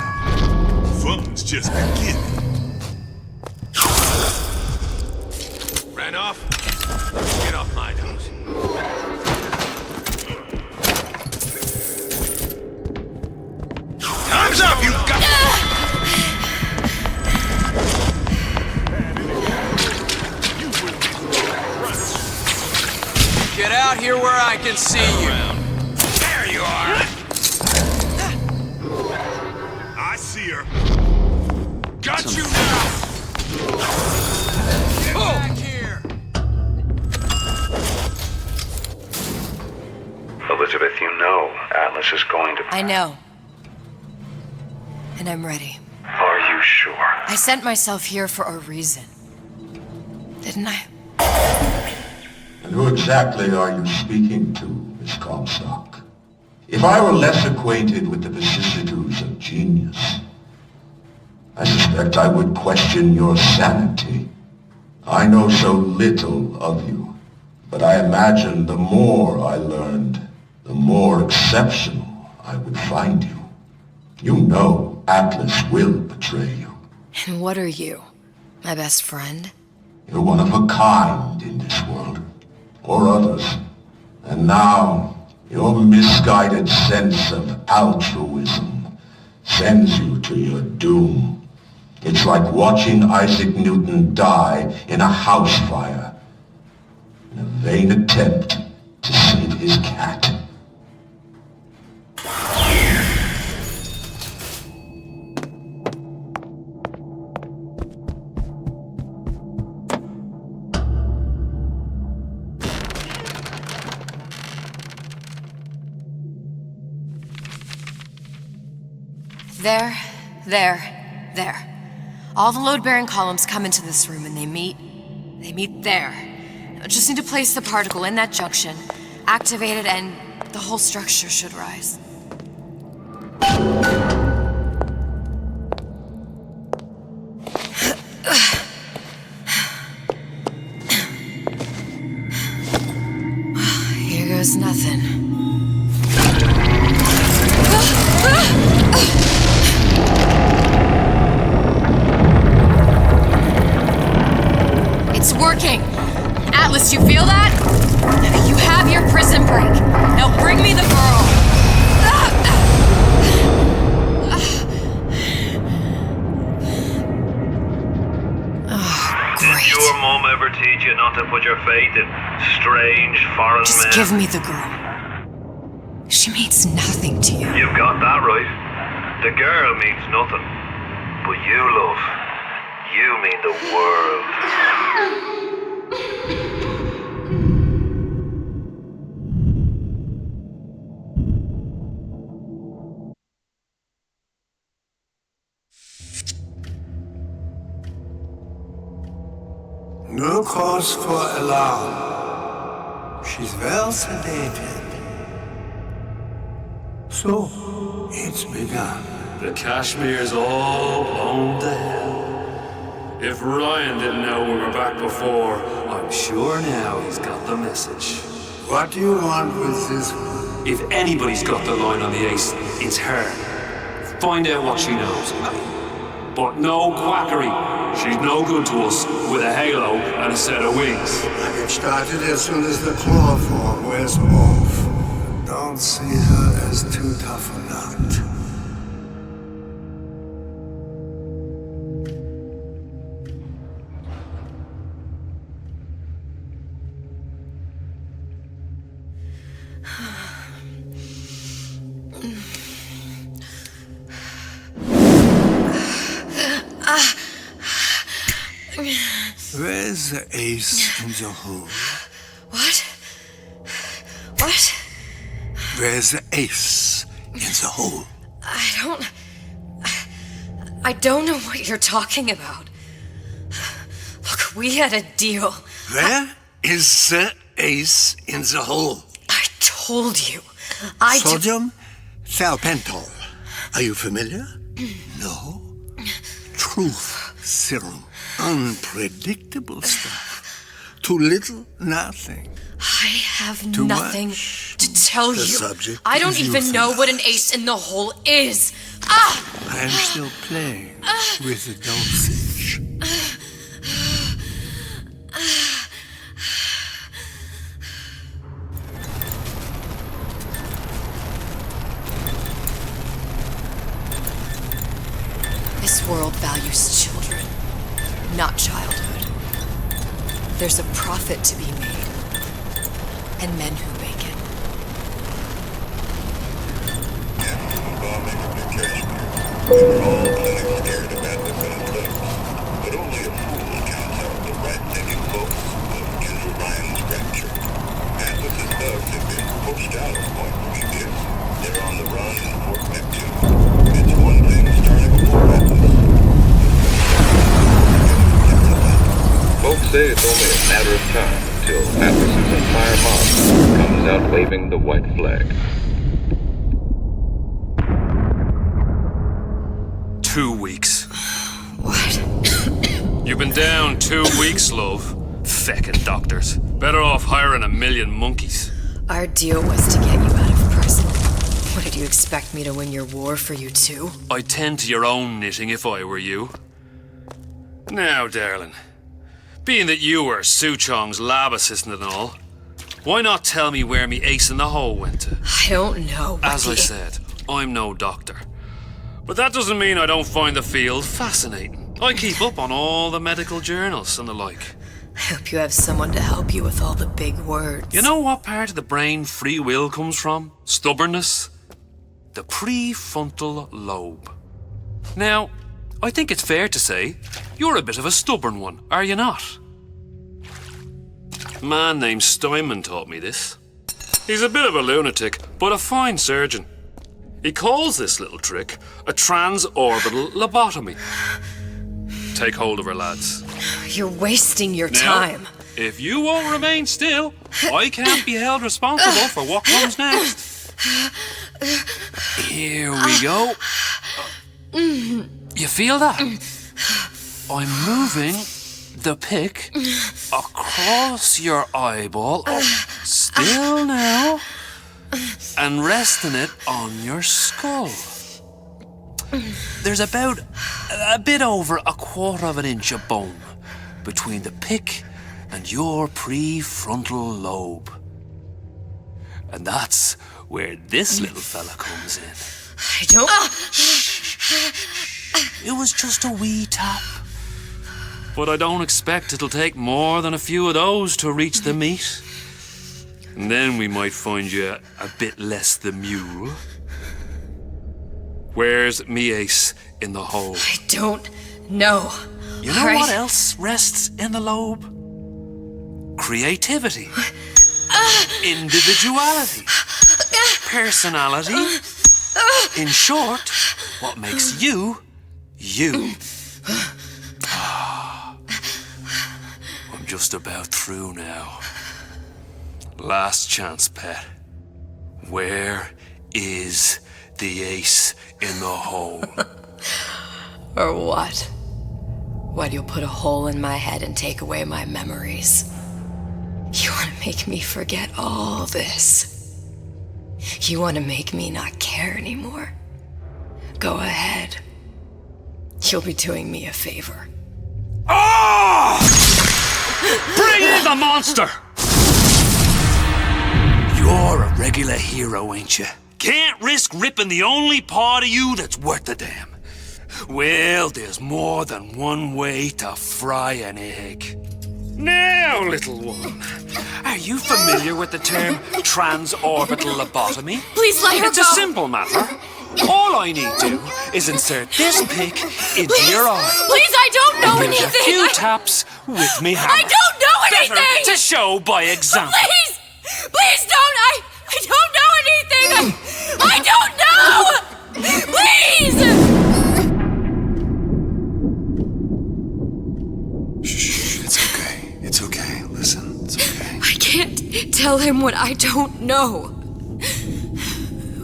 Fun's just beginning.
Ran off? Get off my nose.
Get out here where I can see you.
There you are! I see her. Got you now! Get back here!
Elizabeth, you know Atlas is going to...
I know. And I'm ready.
Are you sure?
I sent myself here for a reason. Didn't I?
And who exactly are you speaking to, Miss Comstock? If I were less acquainted with the vicissitudes of genius, I suspect I would question your sanity. I know so little of you, but I imagine the more I learned, the more exceptional I would find you. You know Atlas will betray you.
And what are you? My best friend?
You're one of a kind in this world, or others. And now, your misguided sense of altruism sends you to your doom. It's like watching Isaac Newton die in a house fire, in a vain attempt to save his cat.
There. All the load-bearing columns come into this room and they meet there. I just need to place the particle in that junction, activate it, and the whole structure should rise. Here goes nothing. It's working! Atlas, you feel that? You have your prison break. Now bring me the girl!
Did your mom ever teach you not to put your faith in strange foreign men?
Just give me the girl. She means nothing to you.
You've got that right. The girl means nothing. But you, love, you mean the world.
No cause for alarm. She's well sedated. So, it's begun.
The Kashmir's all blown to hell. If Ryan didn't know we were back before, I'm sure now he's got the message.
What do you want with this one?
If anybody's got the line on the ace, it's her. Find out what she knows. But no quackery. She's no good to us with a halo and a set of wings.
I get started as soon as the claw form wears off. Don't see her as too tough a nut. Where's the ace in the hole?
What? What?
Where's the ace in the hole?
I don't know what you're talking about. Look, we had a deal.
Where is the ace in the hole?
I told you.
Sodium thiopental. Are you familiar? No? Truth serum. Unpredictable stuff. Too little, nothing.
I have
Too
nothing
much.
to tell
The
you.
subject
I don't
is
even know what an ace in the hole is. Ah!
I am still playing with the dosage.
This world values children, not childhood. There's a profit to be made. and men who make it.
We were all plenty scared of adolescent clips, but only a fool counts out the right-thinking folks of Andrew Ryan's rapture. Atlas's thugs have been pushed out of Point Prometheus. They're on the run in Fort Neptune. It's one thing starting a war Atlas.
Folks say it's only a matter of time until Atlas's entire mob comes out waving the white flag.
2 weeks.
What?
You've been down 2 weeks, love. Feckin' doctors. Better off hiring 1,000,000 monkeys.
Our deal was to get you out of prison. What, did you expect me to win your war for you too?
I'd tend to your own knitting if I were you. Now, darling, being that you were Su Chong's lab assistant and all, why not tell me where me ace in the hole went to?
I don't know.
As I said, I'm no doctor. But that doesn't mean I don't find the field fascinating. I keep up on all the medical journals and the like.
I hope you have someone to help you with all the big words.
You know what part of the brain free will comes from? Stubbornness? The prefrontal lobe. Now, I think it's fair to say you're a bit of a stubborn one, are you not? A man named Steinman taught me this. He's a bit of a lunatic, but a fine surgeon. He calls this little trick a transorbital lobotomy. Take hold of her, lads.
You're wasting your
Now,
time.
If you won't remain still, I can't be held responsible for what comes next. Here we go. You feel that? I'm moving the pick across your eyeball. Still now. And resting it on your skull. There's about a bit over 1/4 inch of bone between the pick and your prefrontal lobe. And that's where this little fella comes in.
I don't...
It was just a wee tap. But I don't expect it'll take more than a few of those to reach the meat. And then we might find you a bit less the mule. Where's me ace in the hole?
I don't know.
You know what else rests in the lobe? Creativity. Individuality. Personality. In short, what makes you, you. I'm just about through now. Last chance, pet. Where is the ace in the hole?
Or what? What, you'll put a hole in my head and take away my memories? You want to make me forget all this? You want to make me not care anymore? Go ahead. You'll be doing me a favor.
Ah! Bring in the monster! You're a regular hero, ain't you? Can't risk ripping the only part of you that's worth a damn. Well, there's more than one way to fry an egg. Now, little one, are you familiar with the term transorbital lobotomy?
Please let her
It's
go.
a simple matter. All I need to do is insert this pick into your eye.
Please, I don't know
and give
anything.
a few taps with me hammer.
I don't know anything.
Better to show by example.
Please! Please don't! I don't know anything! I don't know! Please!
Shh, it's okay. It's okay. Listen, it's okay.
I can't tell him what I don't know.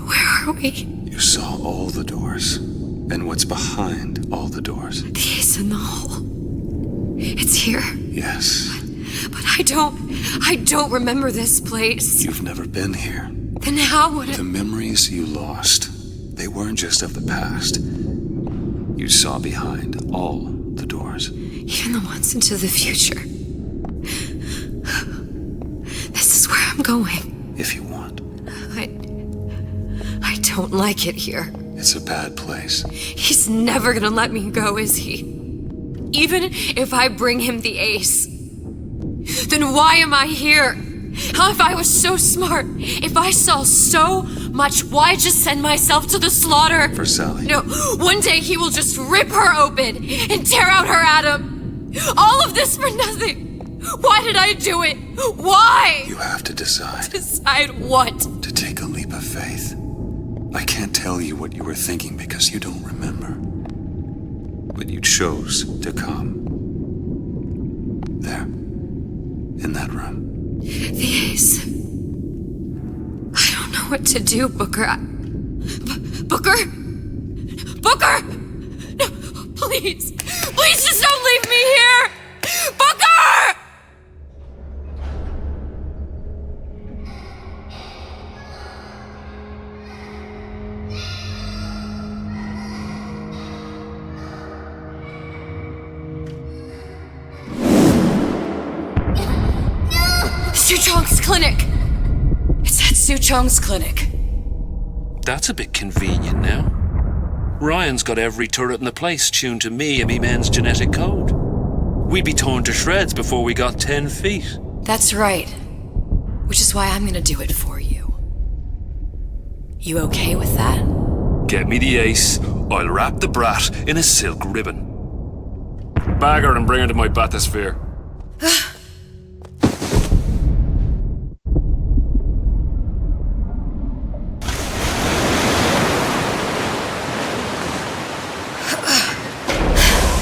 Where are we?
You saw all the doors. And what's behind all the doors?
The ace in the hole. It's here.
Yes.
But I don't remember this place.
You've never been here.
Then how would
The memories you lost, they weren't just of the past. You saw behind all the doors.
Even the ones into the future. This is where I'm going.
If you want.
I don't like it here.
It's a bad place.
He's never gonna let me go, is he? Even if I bring him the ace. Then why am I here? How if I was so smart? If I saw so much, why just send myself to the slaughter?
For Sally.
No, one day he will just rip her open and tear out her atom. All of this for nothing. Why did I do it? Why?
You have to decide.
Decide what?
To take a leap of faith. I can't tell you what you were thinking because you don't remember. But you chose to come. There. In that room.
The Ace. I don't know what to do, Booker. Booker? Booker! No, please. Please just don't leave me here! Booker! Suchong's clinic! It's at Suchong's clinic.
That's a bit convenient now. Ryan's got every turret in the place tuned to me and me men's genetic code. We'd be torn to shreds before we got 10 feet.
That's right. Which is why I'm gonna do it for you. You okay with that?
Get me the Ace, I'll wrap the brat in a silk ribbon. Bag her and bring her to my bathysphere.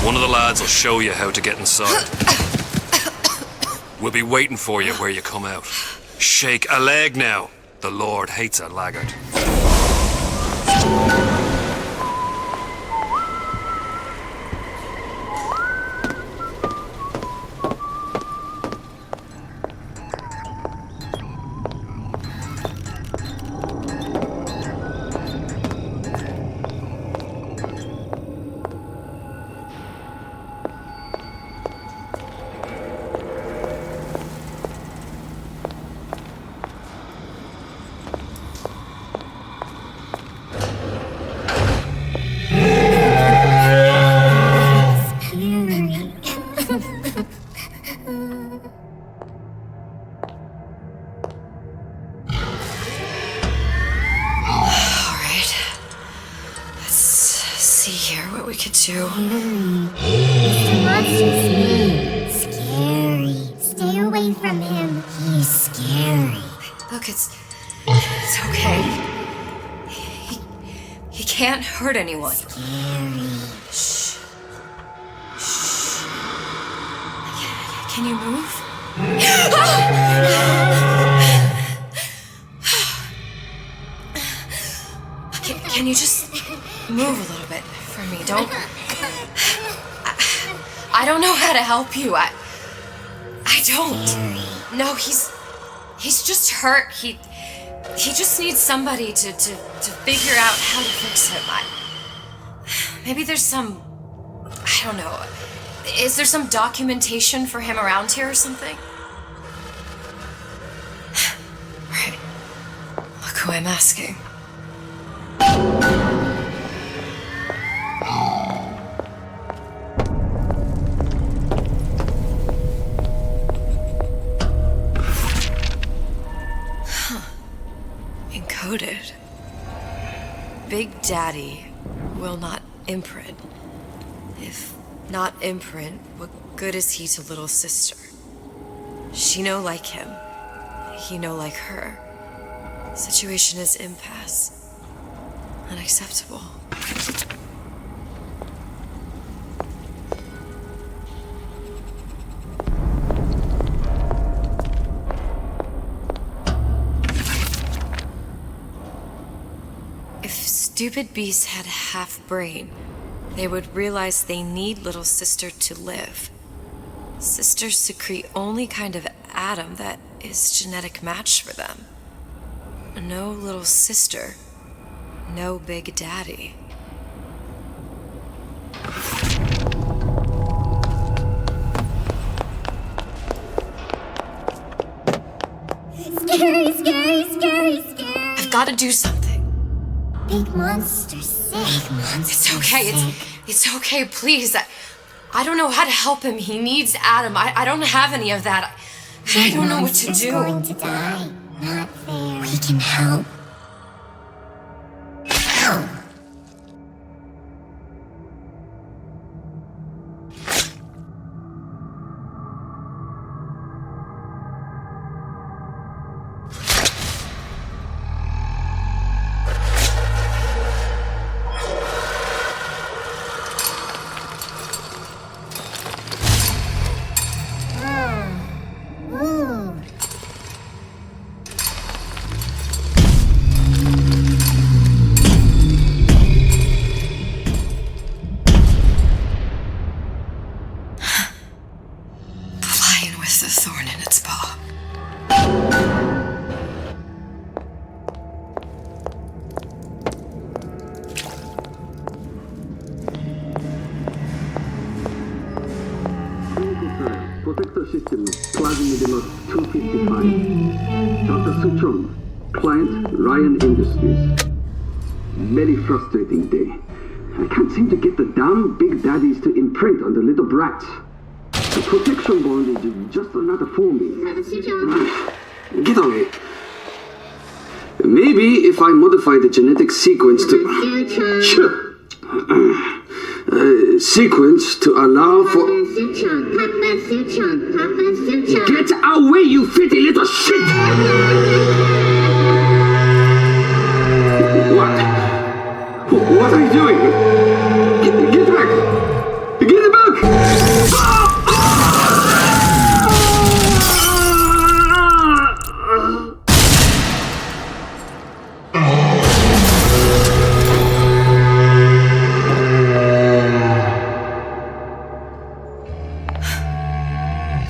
One of the lads will show you how to get inside. We'll be waiting for you where you come out. Shake a leg now. The Lord hates a laggard.
Mr. Monster's scary. Stay away from him. He's scary.
Look, it's okay. He can't hurt anyone.
Scary.
Shh. Shh. Can you move? Can you just move a little bit for me? Don't. I don't know how to help you. I don't. No, he's just hurt. He just needs somebody to figure out how to fix him. Maybe there's some, I don't know. Is there some documentation for him around here or something? Right. Look who I'm asking. Encoded. Big Daddy will not imprint. If not imprint, what good is he to little sister? She no like him. He no like her. Situation is impasse. Unacceptable. If stupid beasts had half brain, they would realize they need little sister to live. Sisters secrete only kind of atom that is genetic match for them. No little sister. No Big Daddy.
Scary, scary, scary, scary.
I've got to do something.
Big monster sick. Big monster.
It's okay. It's okay. Please. I don't know how to help him. He needs Adam. I don't have any of that. I don't know what to
Monster's
do.
going to die. Not fair. We can help. Help!
Lion with the thorn in its paw.
Protector system, plasma demos 255. Dr. Suchong, client Ryan Industries. Very frustrating day. I can't seem to get the damn big daddies to imprint on the little brats. The protection bond is just another forming. Get away. Maybe if I modify the genetic sequence to... sequence to allow for... Get away, you fitty little shit! What are you doing? Get back! Get back!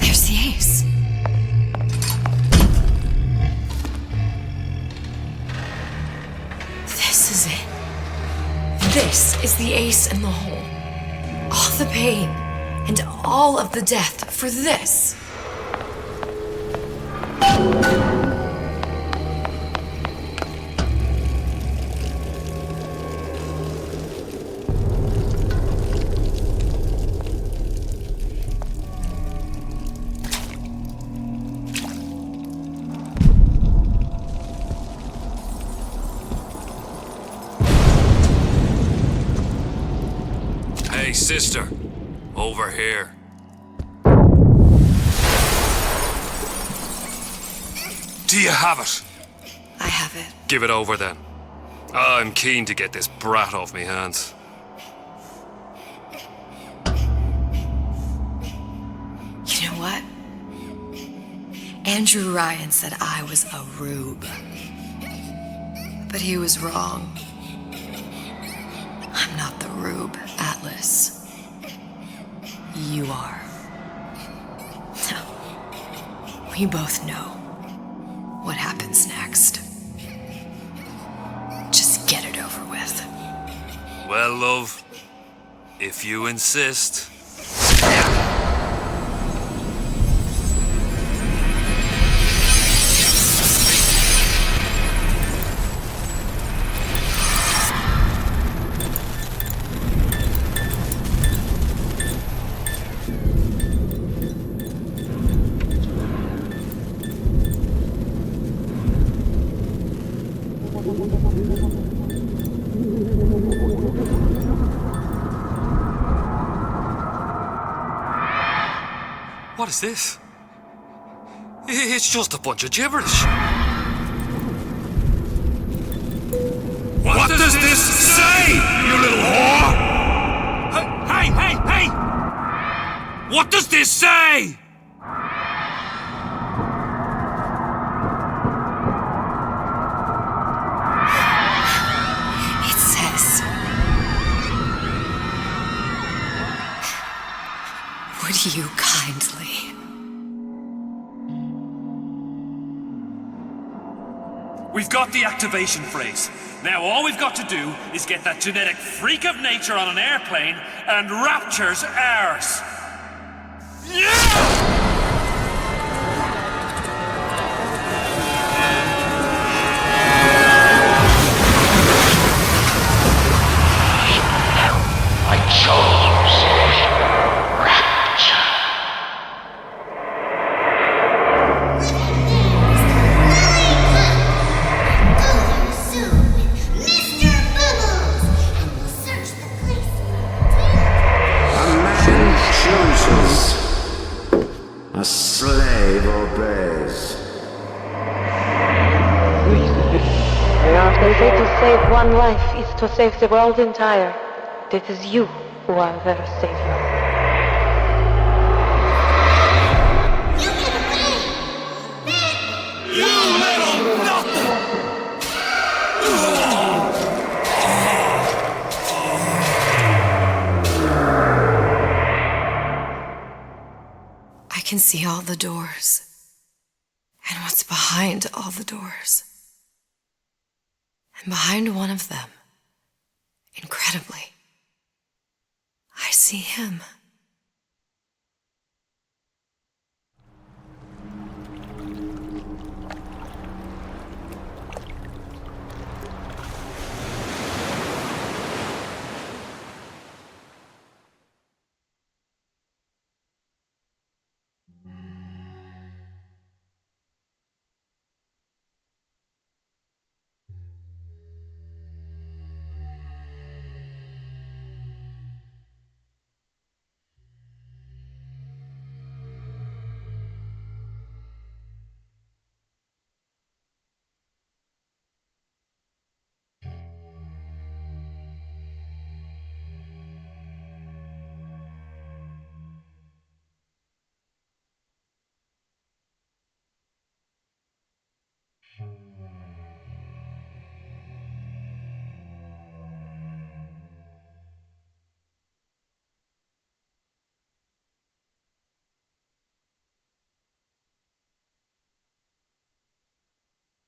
There's the ace. This is it. This is the ace in the hole. All the pain and all of the death for this.
Hey, sister. Over here. Do you have it?
I have it.
Give it over then. I'm keen to get this brat off me hands.
You know what? Andrew Ryan said I was a rube. But he was wrong. I'm not the rube, Atlas. You are. We both know what happens next. Just get it over with.
Well, love, if you insist. What is this? It's just a bunch of gibberish.
What does this say, you little whore?
Hey! What does this say?
It says, would you kindly?
We've got the activation phrase. Now all we've got to do is get that genetic freak of nature on an airplane and rapture's ours. Yeah!
I chose rapture.
They say to save one life is to save the world entire. It is you who are their savior.
I can see all the doors. And what's behind all the doors. And behind one of them, incredibly, I see him.